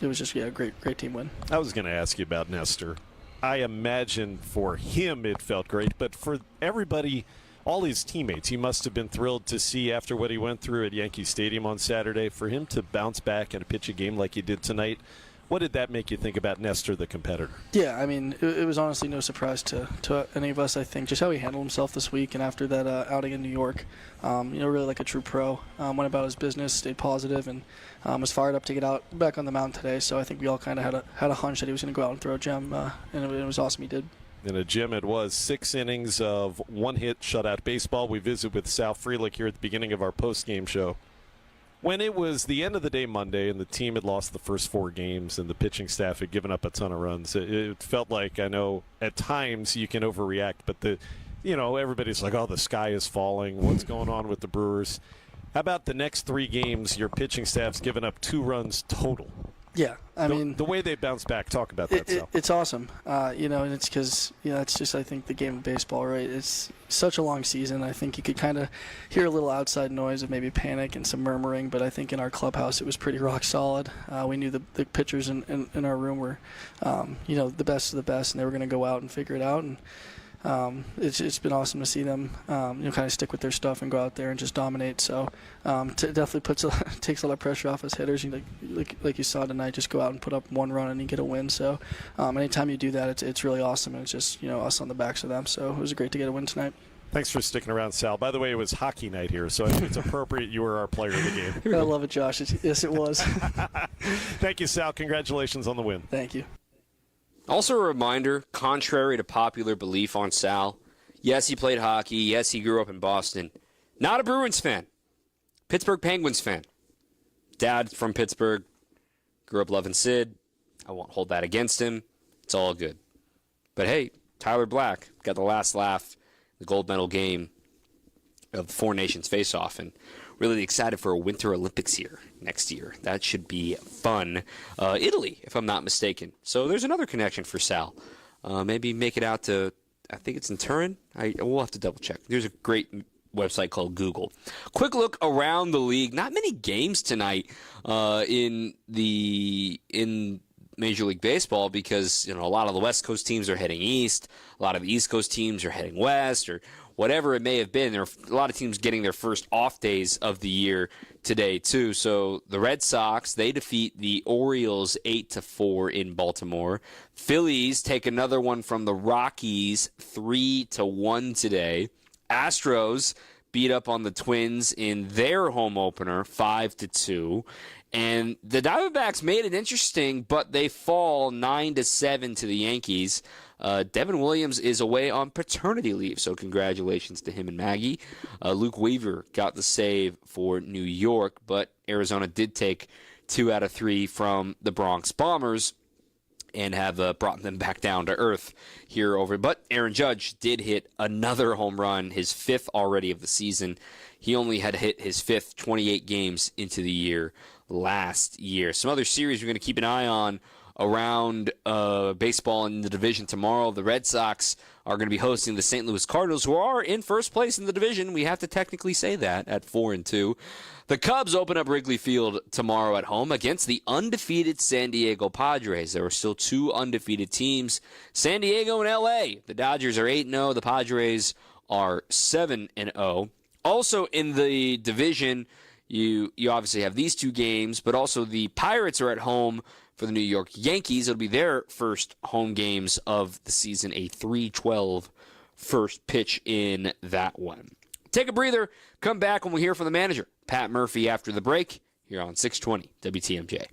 it was just, a great team win. I was going to ask you about Nestor. I imagine for him it felt great, but for everybody, all his teammates, he must have been thrilled to see after what he went through at Yankee Stadium on Saturday, for him to bounce back and pitch a game like he did tonight. What did that make you think about Nestor, the competitor? Yeah, I mean, it was honestly no surprise to any of us, I think, just how he handled himself this week and after that outing in New York. Really like a true pro. Went about his business, stayed positive, and was fired up to get out back on the mound today. So I think we all kind of had a hunch that he was going to go out and throw a gem, and it was awesome he did. In a gem, it was 6 innings of 1-hit shutout baseball. We visit with Sal Frelick here at the beginning of our post-game show. When it was the end of the day Monday and the team had lost the first 4 games and the pitching staff had given up a ton of runs, it felt like, I know at times you can overreact, but everybody's like, oh, the sky is falling. What's going on with the Brewers? How about the next 3 games, your pitching staff's given up 2 runs total? Yeah, I mean the way they bounce back. Talk about that. It's awesome, and it's because it's just I think the game of baseball, right? It's such a long season. I think you could kind of hear a little outside noise of maybe panic and some murmuring, but I think in our clubhouse it was pretty rock solid. We knew the pitchers in our room were, the best of the best, and they were going to go out and figure it out. And it's been awesome to see them, kind of stick with their stuff and go out there and just dominate. So it definitely takes a lot of pressure off us hitters. Like you saw tonight, just go out and put up one run and you get a win. So anytime you do that, it's really awesome. And it's just us on the backs of them. So it was great to get a win tonight. Thanks for sticking around, Sal. By the way, it was hockey night here, so I think it's appropriate you were our player of the game. I love it, Josh. Yes, it was. Thank you, Sal. Congratulations on the win. Thank you. Also a reminder, contrary to popular belief on Sal, yes, he played hockey. Yes, he grew up in Boston. Not a Bruins fan. Pittsburgh Penguins fan. Dad from Pittsburgh. Grew up loving Sid. I won't hold that against him. It's all good. But hey, Tyler Black got the last laugh, the gold medal game of the Four Nations face-off, and really excited for a Winter Olympics here next year. That should be fun. Italy, if I'm not mistaken. So there's another connection for Sal. Maybe make it out to, I think it's in Turin. We'll have to double check. There's a great website called Google. Quick look around the league. Not many games tonight in Major League Baseball because a lot of the West Coast teams are heading east. A lot of the East Coast teams are heading west, or whatever it may have been. There are a lot of teams getting their first off days of the year today, too. So the Red Sox, they defeat the Orioles 8-4 in Baltimore. Phillies take another one from the Rockies 3-1 today. Astros beat up on the Twins in their home opener 5-2. And the Diamondbacks made it interesting, but they fall 9-7 to the Yankees. Devin Williams is away on paternity leave, so congratulations to him and Maggie. Luke Weaver got the save for New York, but Arizona did take 2 out of 3 from the Bronx Bombers and have brought them back down to earth here over. But Aaron Judge did hit another home run, his 5th already of the season. He only had hit his 5th 28 games into the year last year. Some other series we're going to keep an eye on around baseball in the division tomorrow. The Red Sox are going to be hosting the St. Louis Cardinals, who are in first place in the division. We have to technically say that at 4-2. The Cubs open up Wrigley Field tomorrow at home against the undefeated San Diego Padres. There are still 2 undefeated teams, San Diego and L.A. The Dodgers are 8-0. The Padres are 7-0. Also in the division, you obviously have these 2 games, but also the Pirates are at home for the New York Yankees. It'll be their first home games of the season, a 3-12 first pitch in that one. Take a breather, come back when we hear from the manager, Pat Murphy, after the break here on 620 WTMJ.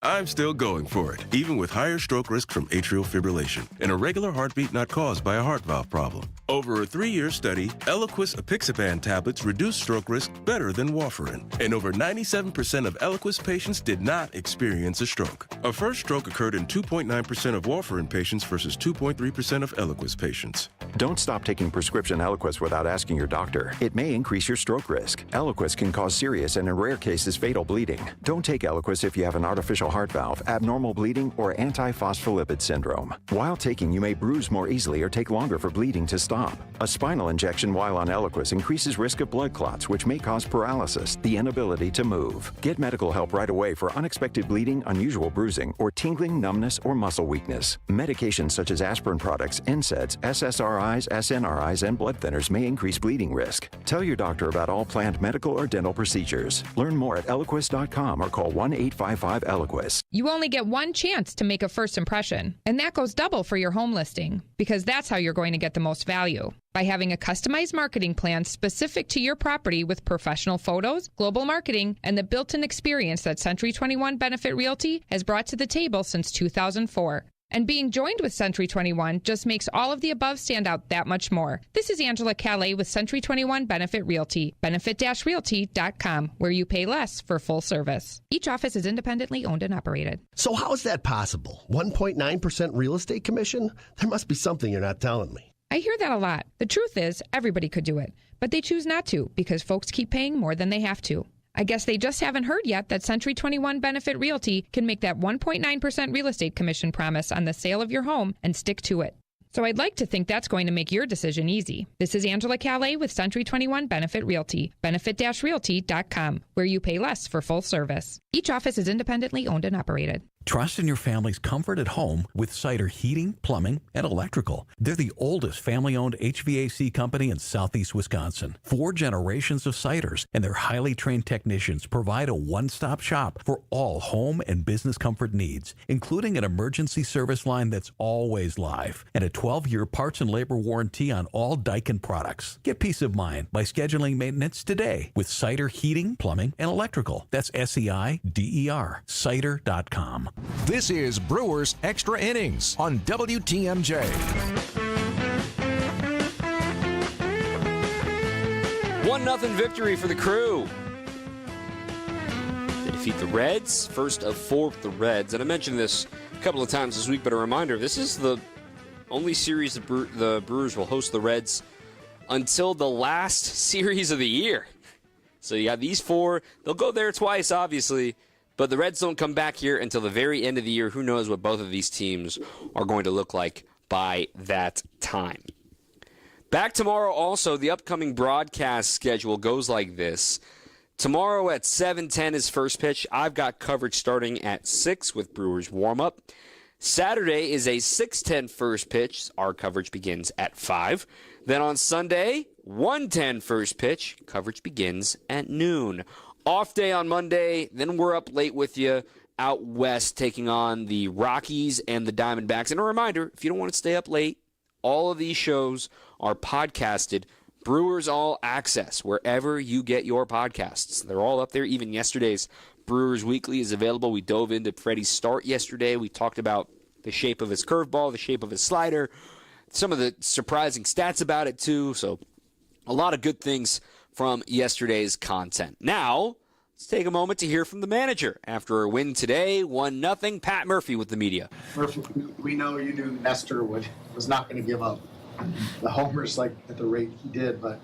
I'm still going for it, even with higher stroke risk from atrial fibrillation and a regular heartbeat not caused by a heart valve problem. Over a 3-year study, Eliquis apixaban tablets reduced stroke risk better than warfarin, and over 97% of Eliquis patients did not experience a stroke. A first stroke occurred in 2.9% of warfarin patients versus 2.3% of Eliquis patients. Don't stop taking prescription Eliquis without asking your doctor. It may increase your stroke risk. Eliquis can cause serious and in rare cases fatal bleeding. Don't take Eliquis if you have an artificial heart valve, abnormal bleeding, or antiphospholipid syndrome. While taking, you may bruise more easily or take longer for bleeding to stop. A spinal injection while on Eliquis increases risk of blood clots, which may cause paralysis, the inability to move. Get medical help right away for unexpected bleeding, unusual bruising, or tingling, numbness, or muscle weakness. Medications such as aspirin products, NSAIDs, SSRIs, SNRIs, and blood thinners may increase bleeding risk. Tell your doctor about all planned medical or dental procedures. Learn more at Eliquis.com or call 1-855-ELIQUIS. You only get one chance to make a first impression, and that goes double for your home listing, because that's how you're going to get the most value. By having a customized marketing plan specific to your property with professional photos, global marketing, and the built-in experience that Century 21 Benefit Realty has brought to the table since 2004. And being joined with Century 21 just makes all of the above stand out that much more. This is Angela Calais with Century 21 Benefit Realty, benefit-realty.com, where you pay less for full service. Each office is independently owned and operated. So how is that possible? 1.9% real estate commission? There must be something you're not telling me. I hear that a lot. The truth is, everybody could do it, but they choose not to because folks keep paying more than they have to. I guess they just haven't heard yet that Century 21 Benefit Realty can make that 1.9% real estate commission promise on the sale of your home and stick to it. So I'd like to think that's going to make your decision easy. This is Angela Calais with Century 21 Benefit Realty, benefit-realty.com, where you pay less for full service. Each office is independently owned and operated. Trust in your family's comfort at home with Cider Heating, Plumbing, and Electrical. They're the oldest family-owned HVAC company in southeast Wisconsin. 4 generations of Ciders, and their highly trained technicians provide a one-stop shop for all home and business comfort needs, including an emergency service line that's always live and a 12-year parts and labor warranty on all Daikin products. Get peace of mind by scheduling maintenance today with Cider Heating, Plumbing, and Electrical. That's SEIDER, cider.com. This is Brewers Extra Innings on WTMJ. 1-0 victory for the Crew. They defeat the Reds, first of 4 with the Reds. And I mentioned this a couple of times this week, but a reminder, this is the only series the Brewers will host the Reds until the last series of the year. So you got these 4. They'll go there twice, obviously. But the Reds don't come back here until the very end of the year. Who knows what both of these teams are going to look like by that time. Back tomorrow also, the upcoming broadcast schedule goes like this. Tomorrow at 7:10 is first pitch. I've got coverage starting at 6 with Brewers warm-up. Saturday is a 6:10 first pitch. Our coverage begins at 5. Then on Sunday, 1:10 first pitch. Coverage begins at noon. Off day on Monday, then we're up late with you out west taking on the Rockies and the Diamondbacks. And a reminder, if you don't want to stay up late, all of these shows are podcasted. Brewers All Access, wherever you get your podcasts. They're all up there. Even yesterday's Brewers Weekly is available. We dove into Freddie's start yesterday. We talked about the shape of his curveball, the shape of his slider, some of the surprising stats about it too. So a lot of good things from yesterday's content. Now, let's take a moment to hear from the manager. After a win today, 1-0, Pat Murphy with the media. Murphy, we know you knew Nestor was not going to give up the homers like at the rate he did, but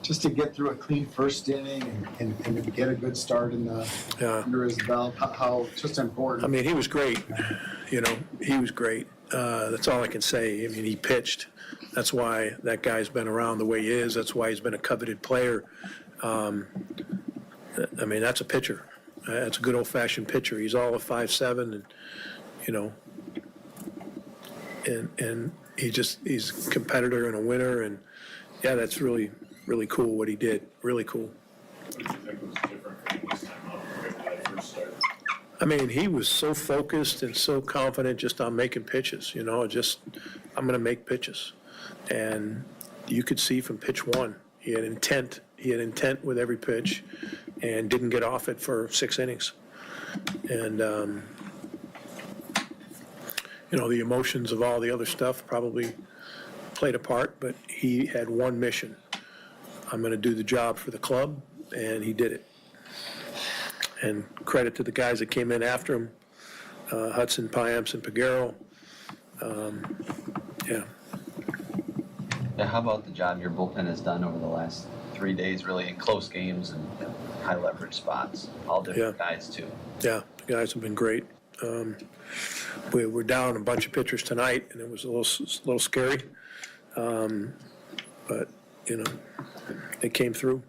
just to get through a clean first inning and to get a good start in under his belt, how just important. I mean, he was great. He was great. That's all I can say. I mean, he pitched. That's why that guy's been around the way he is. That's why he's been a coveted player. I mean, that's a pitcher. That's a good old-fashioned pitcher. He's all of 5'7", and he's a competitor and a winner. And yeah, that's really, really cool what he did. Really cool. What did you think was different this time out compared to the first start? I mean, he was so focused and so confident just on making pitches. I'm going to make pitches. And you could see from pitch 1, he had intent. He had intent with every pitch and didn't get off it for 6 innings. And, the emotions of all the other stuff probably played a part, but he had one mission. I'm going to do the job for the club, and he did it. And credit to the guys that came in after him, Hudson, Piamps, and Peguero. How about the job your bullpen has done over the last 3 days, really in close games and high leverage spots? All different guys, too. Yeah, the guys have been great. We were down a bunch of pitchers tonight, and it was a little scary. But, they came through.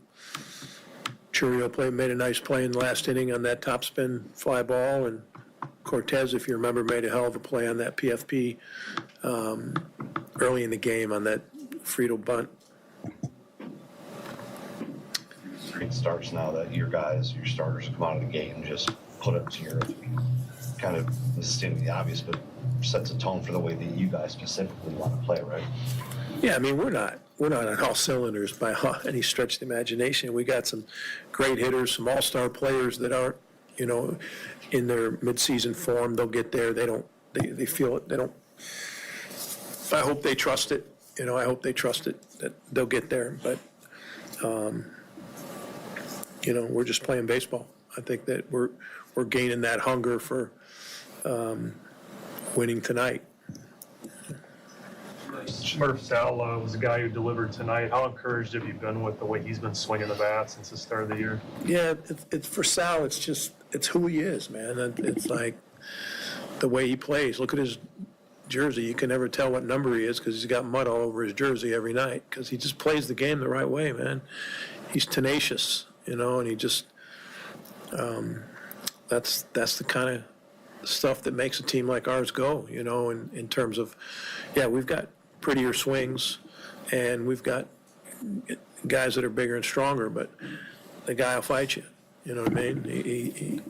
Churio made a nice play in the last inning on that topspin fly ball, and Cortes, if you remember, made a hell of a play on that PFP early in the game on that Friedel bunt. Great starts now that your starters come out of the game, just put up to your kind of, this is stating the obvious, but sets a tone for the way that you guys specifically want to play, right? Yeah, I mean, we're not on all cylinders by any stretch of the imagination. We got some great hitters, some all-star players that aren't, in their midseason form. They'll get there. They feel it. They don't. I hope they trust it. I hope they trust it that they'll get there. But, we're just playing baseball. I think that we're gaining that hunger for winning tonight. Murph Sal was the guy who delivered tonight. How encouraged have you been with the way he's been swinging the bat since the start of the year? Yeah, it's for Sal, it's who he is, man. It's like the way he plays. Look at his jersey. You can never tell what number he is because he's got mud all over his jersey every night because he just plays the game the right way, man. He's tenacious, and he just that's the kind of stuff that makes a team like ours go, in terms of, we've got prettier swings and we've got guys that are bigger and stronger, but the guy will fight you. You know what I mean?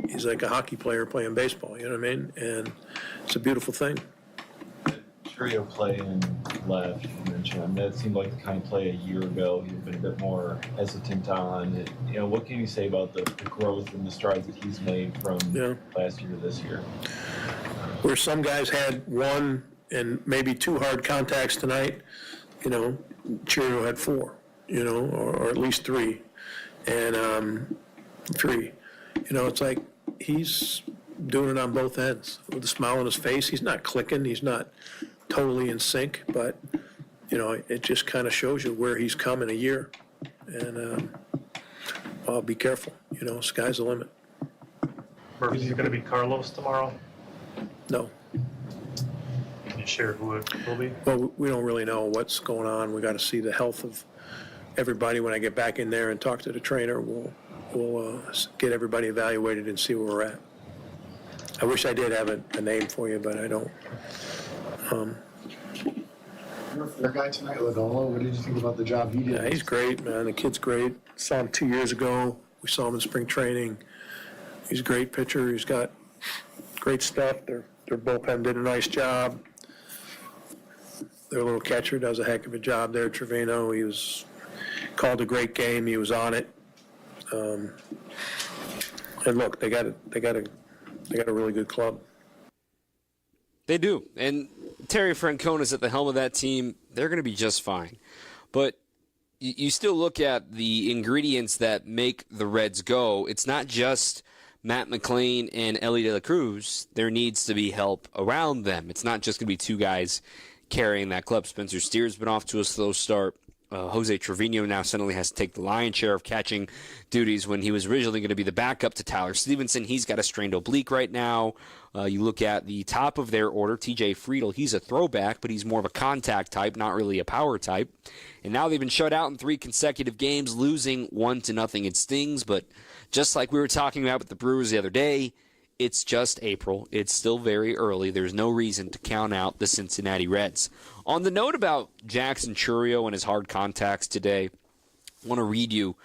He's like a hockey player playing baseball, you know what I mean? And it's a beautiful thing. Trio play in left, you mentioned. I mean, that seemed like the kind of play a year ago he'd been a bit more hesitant on. What can you say about the growth and the strides that he's made from last year to this year? Where some guys had one and maybe two hard contacts tonight, Trio had four, or at least three. And three. It's like he's doing it on both ends with a smile on his face. He's not clicking. He's not totally in sync, but it just kind of shows you where he's come in a year. And be careful. Sky's the limit. Murph, is it going to be Carlos tomorrow? No. Can you share who it will be? Well, we don't really know what's going on. We got to see the health of everybody. When I get back in there and talk to the trainer, we'll get everybody evaluated and see where we're at. I wish I did have a name for you, but I don't. Their guy tonight, Lagola, what did you think about the job he did? Yeah, he's great, man. The kid's great. Saw him 2 years ago. We saw him in spring training. He's a great pitcher. He's got great stuff. Their bullpen did a nice job. Their little catcher does a heck of a job there, Trevino. He was called a great game. He was on it. And look, they got a really good club. They do. And Terry Francona's at the helm of that team. They're going to be just fine. But you still look at the ingredients that make the Reds go. It's not just Matt McLean and Ellie De La Cruz. There needs to be help around them. It's not just going to be two guys carrying that club. Spencer Steer's been off to a slow start. Jose Trevino now suddenly has to take the lion's share of catching duties when he was originally going to be the backup to Tyler Stevenson. He's got a strained oblique right now. You look at the top of their order, TJ Friedl. He's a throwback, but he's more of a contact type, not really a power type. And now they've been shut out in 3 consecutive games, losing 1-0. It stings, but just like we were talking about with the Brewers the other day, it's just April. It's still very early. There's no reason to count out the Cincinnati Reds. On the note about Jackson Chourio and his hard contacts today, I want to read you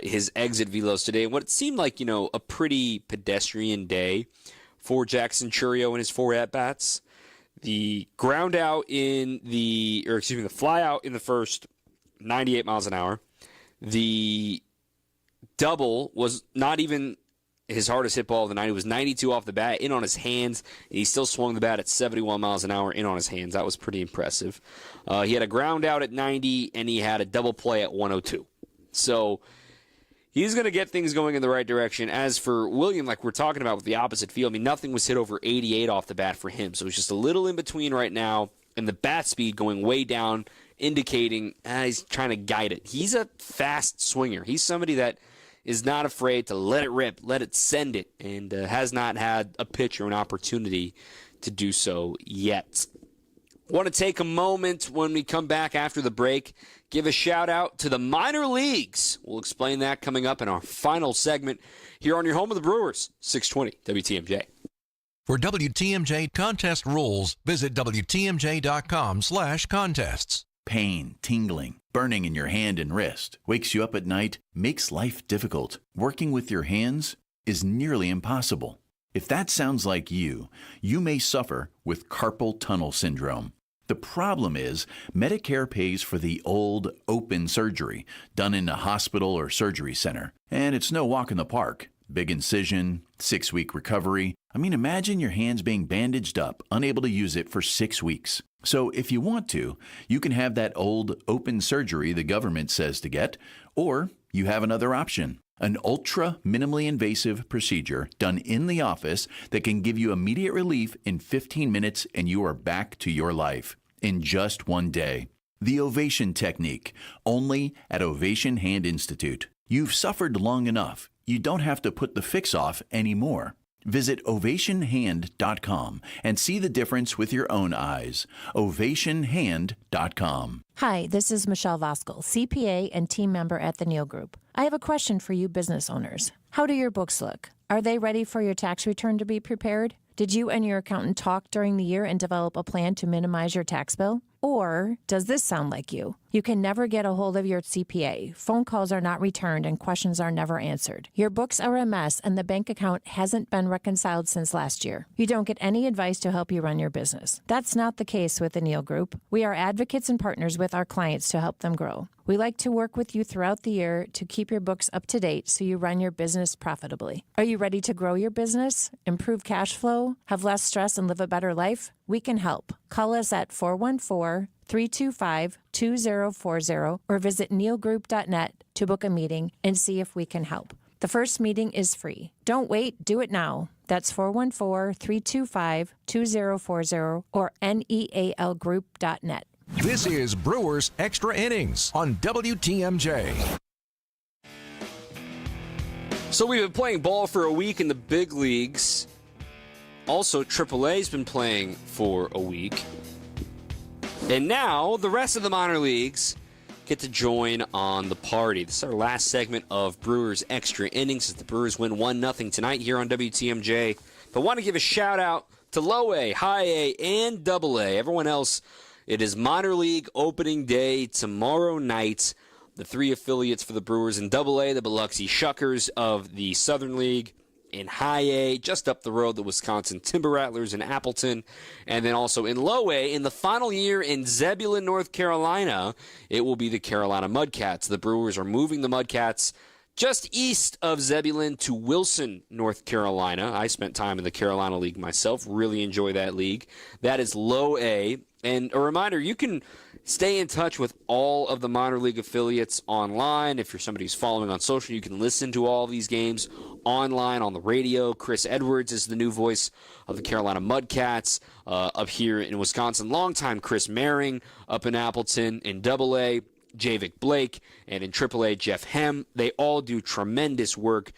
his exit velos today and what it seemed like, a pretty pedestrian day for Jackson Chourio and his 4 at-bats. The fly out in the first, 98 miles an hour. The double was not even his hardest hit ball of the night. It was 92 off the bat, in on his hands, and he still swung the bat at 71 miles an hour in on his hands. That was pretty impressive. He had a ground out at 90, and he had a double play at 102. So he's going to get things going in the right direction. As for William, like we're talking about with the opposite field, nothing was hit over 88 off the bat for him. So it's just a little in between right now, and the bat speed going way down, indicating he's trying to guide it. He's a fast swinger. He's somebody that is not afraid to let it rip, let it send it, and has not had a pitch or an opportunity to do so yet. Want to take a moment when we come back after the break, give a shout-out to the minor leagues. We'll explain that coming up in our final segment here on your home of the Brewers, 620 WTMJ. For WTMJ contest rules, visit WTMJ.com/contests. Pain, tingling, burning in your hand and wrist, wakes you up at night, makes life difficult. Working with your hands is nearly impossible. If that sounds like you may suffer with carpal tunnel syndrome. The problem is Medicare pays for the old open surgery done in a hospital or surgery center. And it's no walk in the park. Big incision, 6-week recovery. Imagine your hands being bandaged up, unable to use it for 6 weeks. So if you want to, you can have that old open surgery the government says to get, or you have another option, an ultra minimally invasive procedure done in the office that can give you immediate relief in 15 minutes and you are back to your life. in just one day. The Ovation Technique, only at Ovation Hand Institute. You've suffered long enough. You don't have to put the fix off anymore. Visit ovationhand.com and see the difference with your own eyes. ovationhand.com. Hi, this is Michelle Voskel, CPA and team member at the Neal Group. I have a question for you business owners. How do your books look? Are they ready for your tax return to be prepared? Did you and your accountant talk during the year and develop a plan to minimize your tax bill? Or does this sound like you? You can never get a hold of your CPA. Phone calls are not returned and questions are never answered. Your books are a mess and the bank account hasn't been reconciled since last year. You don't get any advice to help you run your business. That's not the case with the Neal Group. We are advocates and partners with our clients to help them grow. We like to work with you throughout the year to keep your books up to date so you run your business profitably. Are you ready to grow your business, improve cash flow, have less stress, and live a better life? We can help. Call us at 414-325-2040 or visit nealgroup.net to book a meeting and see if we can help. The first meeting is free. Don't wait, do it now. That's 414-325-2040 or nealgroup.net. This is Brewers Extra Innings on WTMJ. So we've been playing ball for a week in the big leagues. Also, AAA's been playing for a week. And now the rest of the minor leagues get to join on the party. This is our last segment of Brewers Extra Innings as the Brewers win 1-0 tonight here on WTMJ. But want to give a shout out to Low A, High A, and Double A. Everyone else, it is minor league opening day tomorrow night. The three affiliates for the Brewers in Double A, the Biloxi Shuckers of the Southern League. In High A, just up the road, the Wisconsin Timber Rattlers in Appleton. And then also in Low A, in the final year in Zebulon, North Carolina, it will be the Carolina Mudcats. The Brewers are moving the Mudcats just east of Zebulon to Wilson, North Carolina. I spent time in the Carolina League myself. Really enjoy that league. That is Low A. And a reminder, you can stay in touch with all of the minor league affiliates online. If you're somebody who's following on social, you can listen to all these games online on the radio. Chris Edwards is the new voice of the Carolina Mudcats up here in Wisconsin. Longtime Chris Maring up in Appleton in AA, Javik Blake, and in AAA, Jeff Hem. They all do tremendous work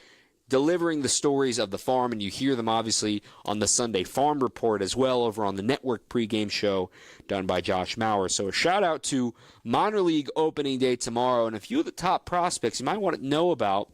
delivering the stories of the farm, and you hear them obviously on the Sunday Farm Report as well over on the network pregame show done by Josh Maurer. So a shout out to minor league opening day tomorrow, and a few of the top prospects you might want to know about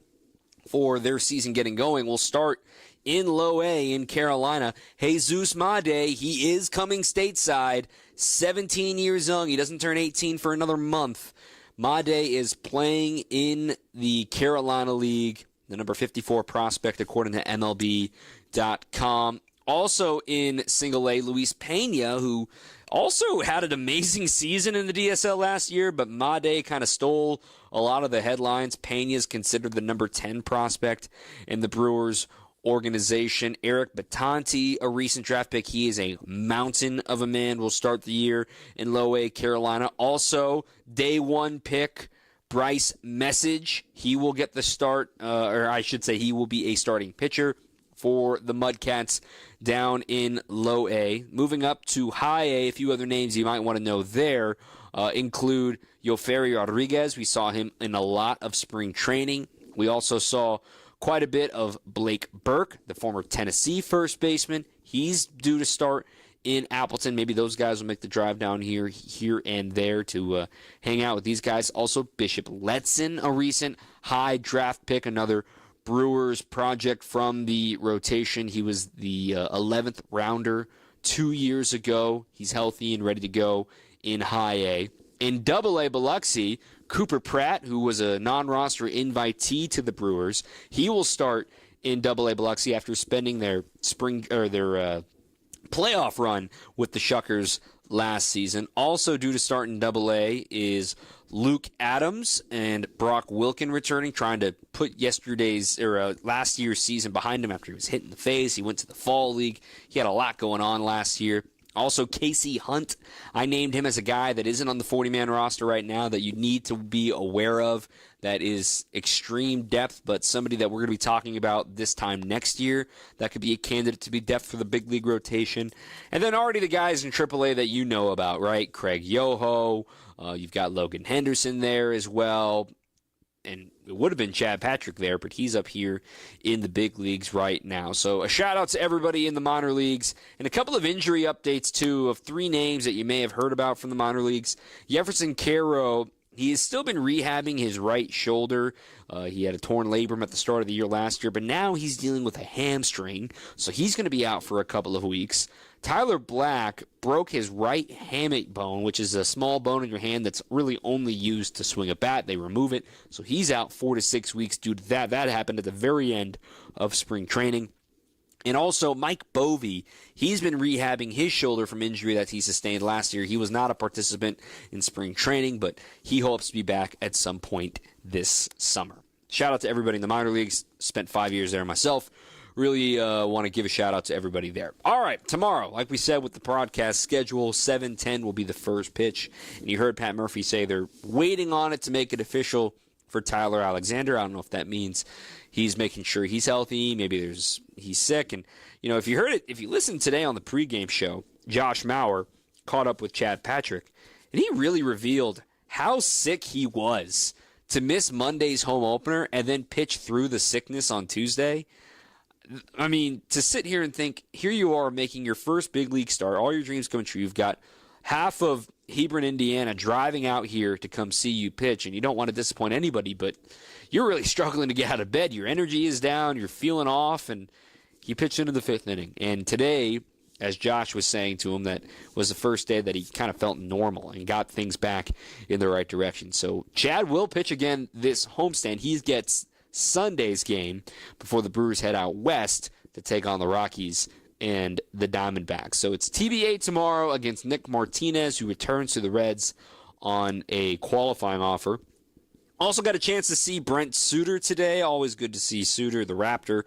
for their season getting going. We'll start in Low A in Carolina. Jesus Made, he is coming stateside, 17 years young. He doesn't turn 18 for another month. Made is playing in the Carolina League, the number 54 prospect according to MLB.com. Also in Single A, Luis Pena, who also had an amazing season in the DSL last year, but Made kind of stole a lot of the headlines. Pena is considered the number 10 prospect in the Brewers organization. Eric Batanti, a recent draft pick. He is a mountain of a man. Will start the year in Low A, Carolina. Also, day one pick, Bryce Message. He will get the start, or I should say he will be a starting pitcher for the Mudcats down in Low A. Moving up to High A, a few other names you might want to know there include Yoferi Rodriguez. We saw him in a lot of spring training. We also saw quite a bit of Blake Burke, the former Tennessee first baseman. He's due to start in Appleton. Maybe those guys will make the drive down here and there to hang out with these guys. Also, Bishop Letson, a recent high draft pick, another Brewers project from the rotation. He was the 11th rounder 2 years ago. He's healthy and ready to go in High A. In Double A Biloxi, Cooper Pratt, who was a non-roster invitee to the Brewers, he will start in Double A Biloxi after spending their playoff run with the Shuckers last season. Also due to start in Double A is Luke Adams and Brock Wilkin returning, trying to put last year's season behind him after he was hit in the face. He went to the Fall League. He had a lot going on last year. Also, Casey Hunt, I named him as a guy that isn't on the 40-man roster right now that you need to be aware of, that is extreme depth, but somebody that we're going to be talking about this time next year that could be a candidate to be depth for the big league rotation. And then already the guys in AAA that you know about, right? Craig Yoho, you've got Logan Henderson there as well. And it would have been Chad Patrick there, but he's up here in the big leagues right now. So a shout-out to everybody in the minor leagues. And a couple of injury updates, too, of 3 names that you may have heard about from the minor leagues. Jefferson Caro, he has still been rehabbing his right shoulder. He had a torn labrum at the start of the year last year, but now he's dealing with a hamstring, so he's going to be out for a couple of weeks. Tyler Black broke his right hamate bone, which is a small bone in your hand that's really only used to swing a bat. They remove it, so he's out 4 to 6 weeks due to that. That happened at the very end of spring training. And also, Mike Bovey, he's been rehabbing his shoulder from injury that he sustained last year. He was not a participant in spring training, but he hopes to be back at some point this summer. Shout out to everybody in the minor leagues. Spent 5 years there myself. Really want to give a shout out to everybody there. All right, tomorrow, like we said with the broadcast schedule, 7:10 will be the first pitch. And you heard Pat Murphy say they're waiting on it to make it official for Tyler Alexander. I don't know if that means he's making sure he's healthy. Maybe he's sick. And, you know, if you listened today on the pregame show, Josh Mauer caught up with Chad Patrick, and he really revealed how sick he was to miss Monday's home opener and then pitch through the sickness on Tuesday. I mean, to sit here and think, here you are making your first big league start, all your dreams come true. You've got half of Hebron, Indiana driving out here to come see you pitch, and you don't want to disappoint anybody, but you're really struggling to get out of bed. Your energy is down, you're feeling off, and he pitched into the 5th inning. And today, as Josh was saying to him, that was the first day that he kind of felt normal and got things back in the right direction. So Chad will pitch again this homestand. He gets Sunday's game before the Brewers head out west to take on the Rockies and the Diamondbacks. So it's TBA tomorrow against Nick Martinez, who returns to the Reds on a qualifying offer. Also got a chance to see Brent Suter today. Always good to see Suter, the Raptor.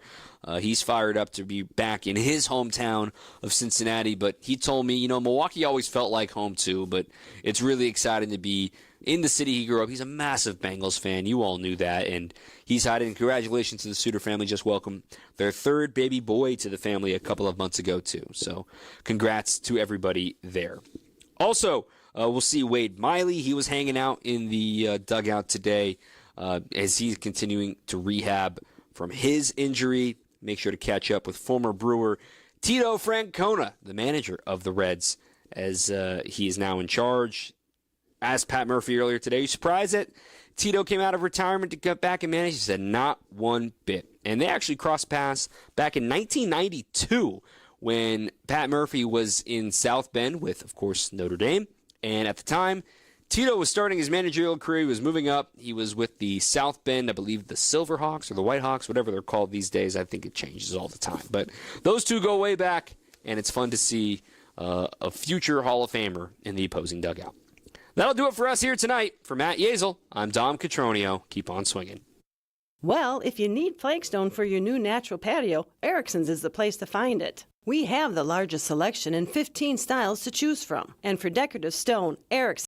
He's fired up to be back in his hometown of Cincinnati, but he told me, Milwaukee always felt like home too, but it's really exciting to be in the city he grew up. He's a massive Bengals fan. You all knew that, and he's hiding. And congratulations to the Suter family. Just welcomed their 3rd baby boy to the family a couple of months ago, too. So congrats to everybody there. Also, we'll see Wade Miley. He was hanging out in the dugout today as he's continuing to rehab from his injury. Make sure to catch up with former Brewer Tito Francona, the manager of the Reds, as he is now in charge. Asked Pat Murphy earlier today, you surprised that Tito came out of retirement to get back and manage? He said, not one bit. And they actually crossed paths back in 1992 when Pat Murphy was in South Bend with, of course, Notre Dame. And at the time, Tito was starting his managerial career. He was moving up. He was with the South Bend, I believe the Silverhawks or the Whitehawks, whatever they're called these days. I think it changes all the time. But those two go way back, and it's fun to see a future Hall of Famer in the opposing dugout. That'll do it for us here tonight. For Matt Yazel, I'm Dom Cotroneo. Keep on swinging. Well, if you need flagstone for your new natural patio, Erickson's is the place to find it. We have the largest selection and 15 styles to choose from. And for decorative stone, Erickson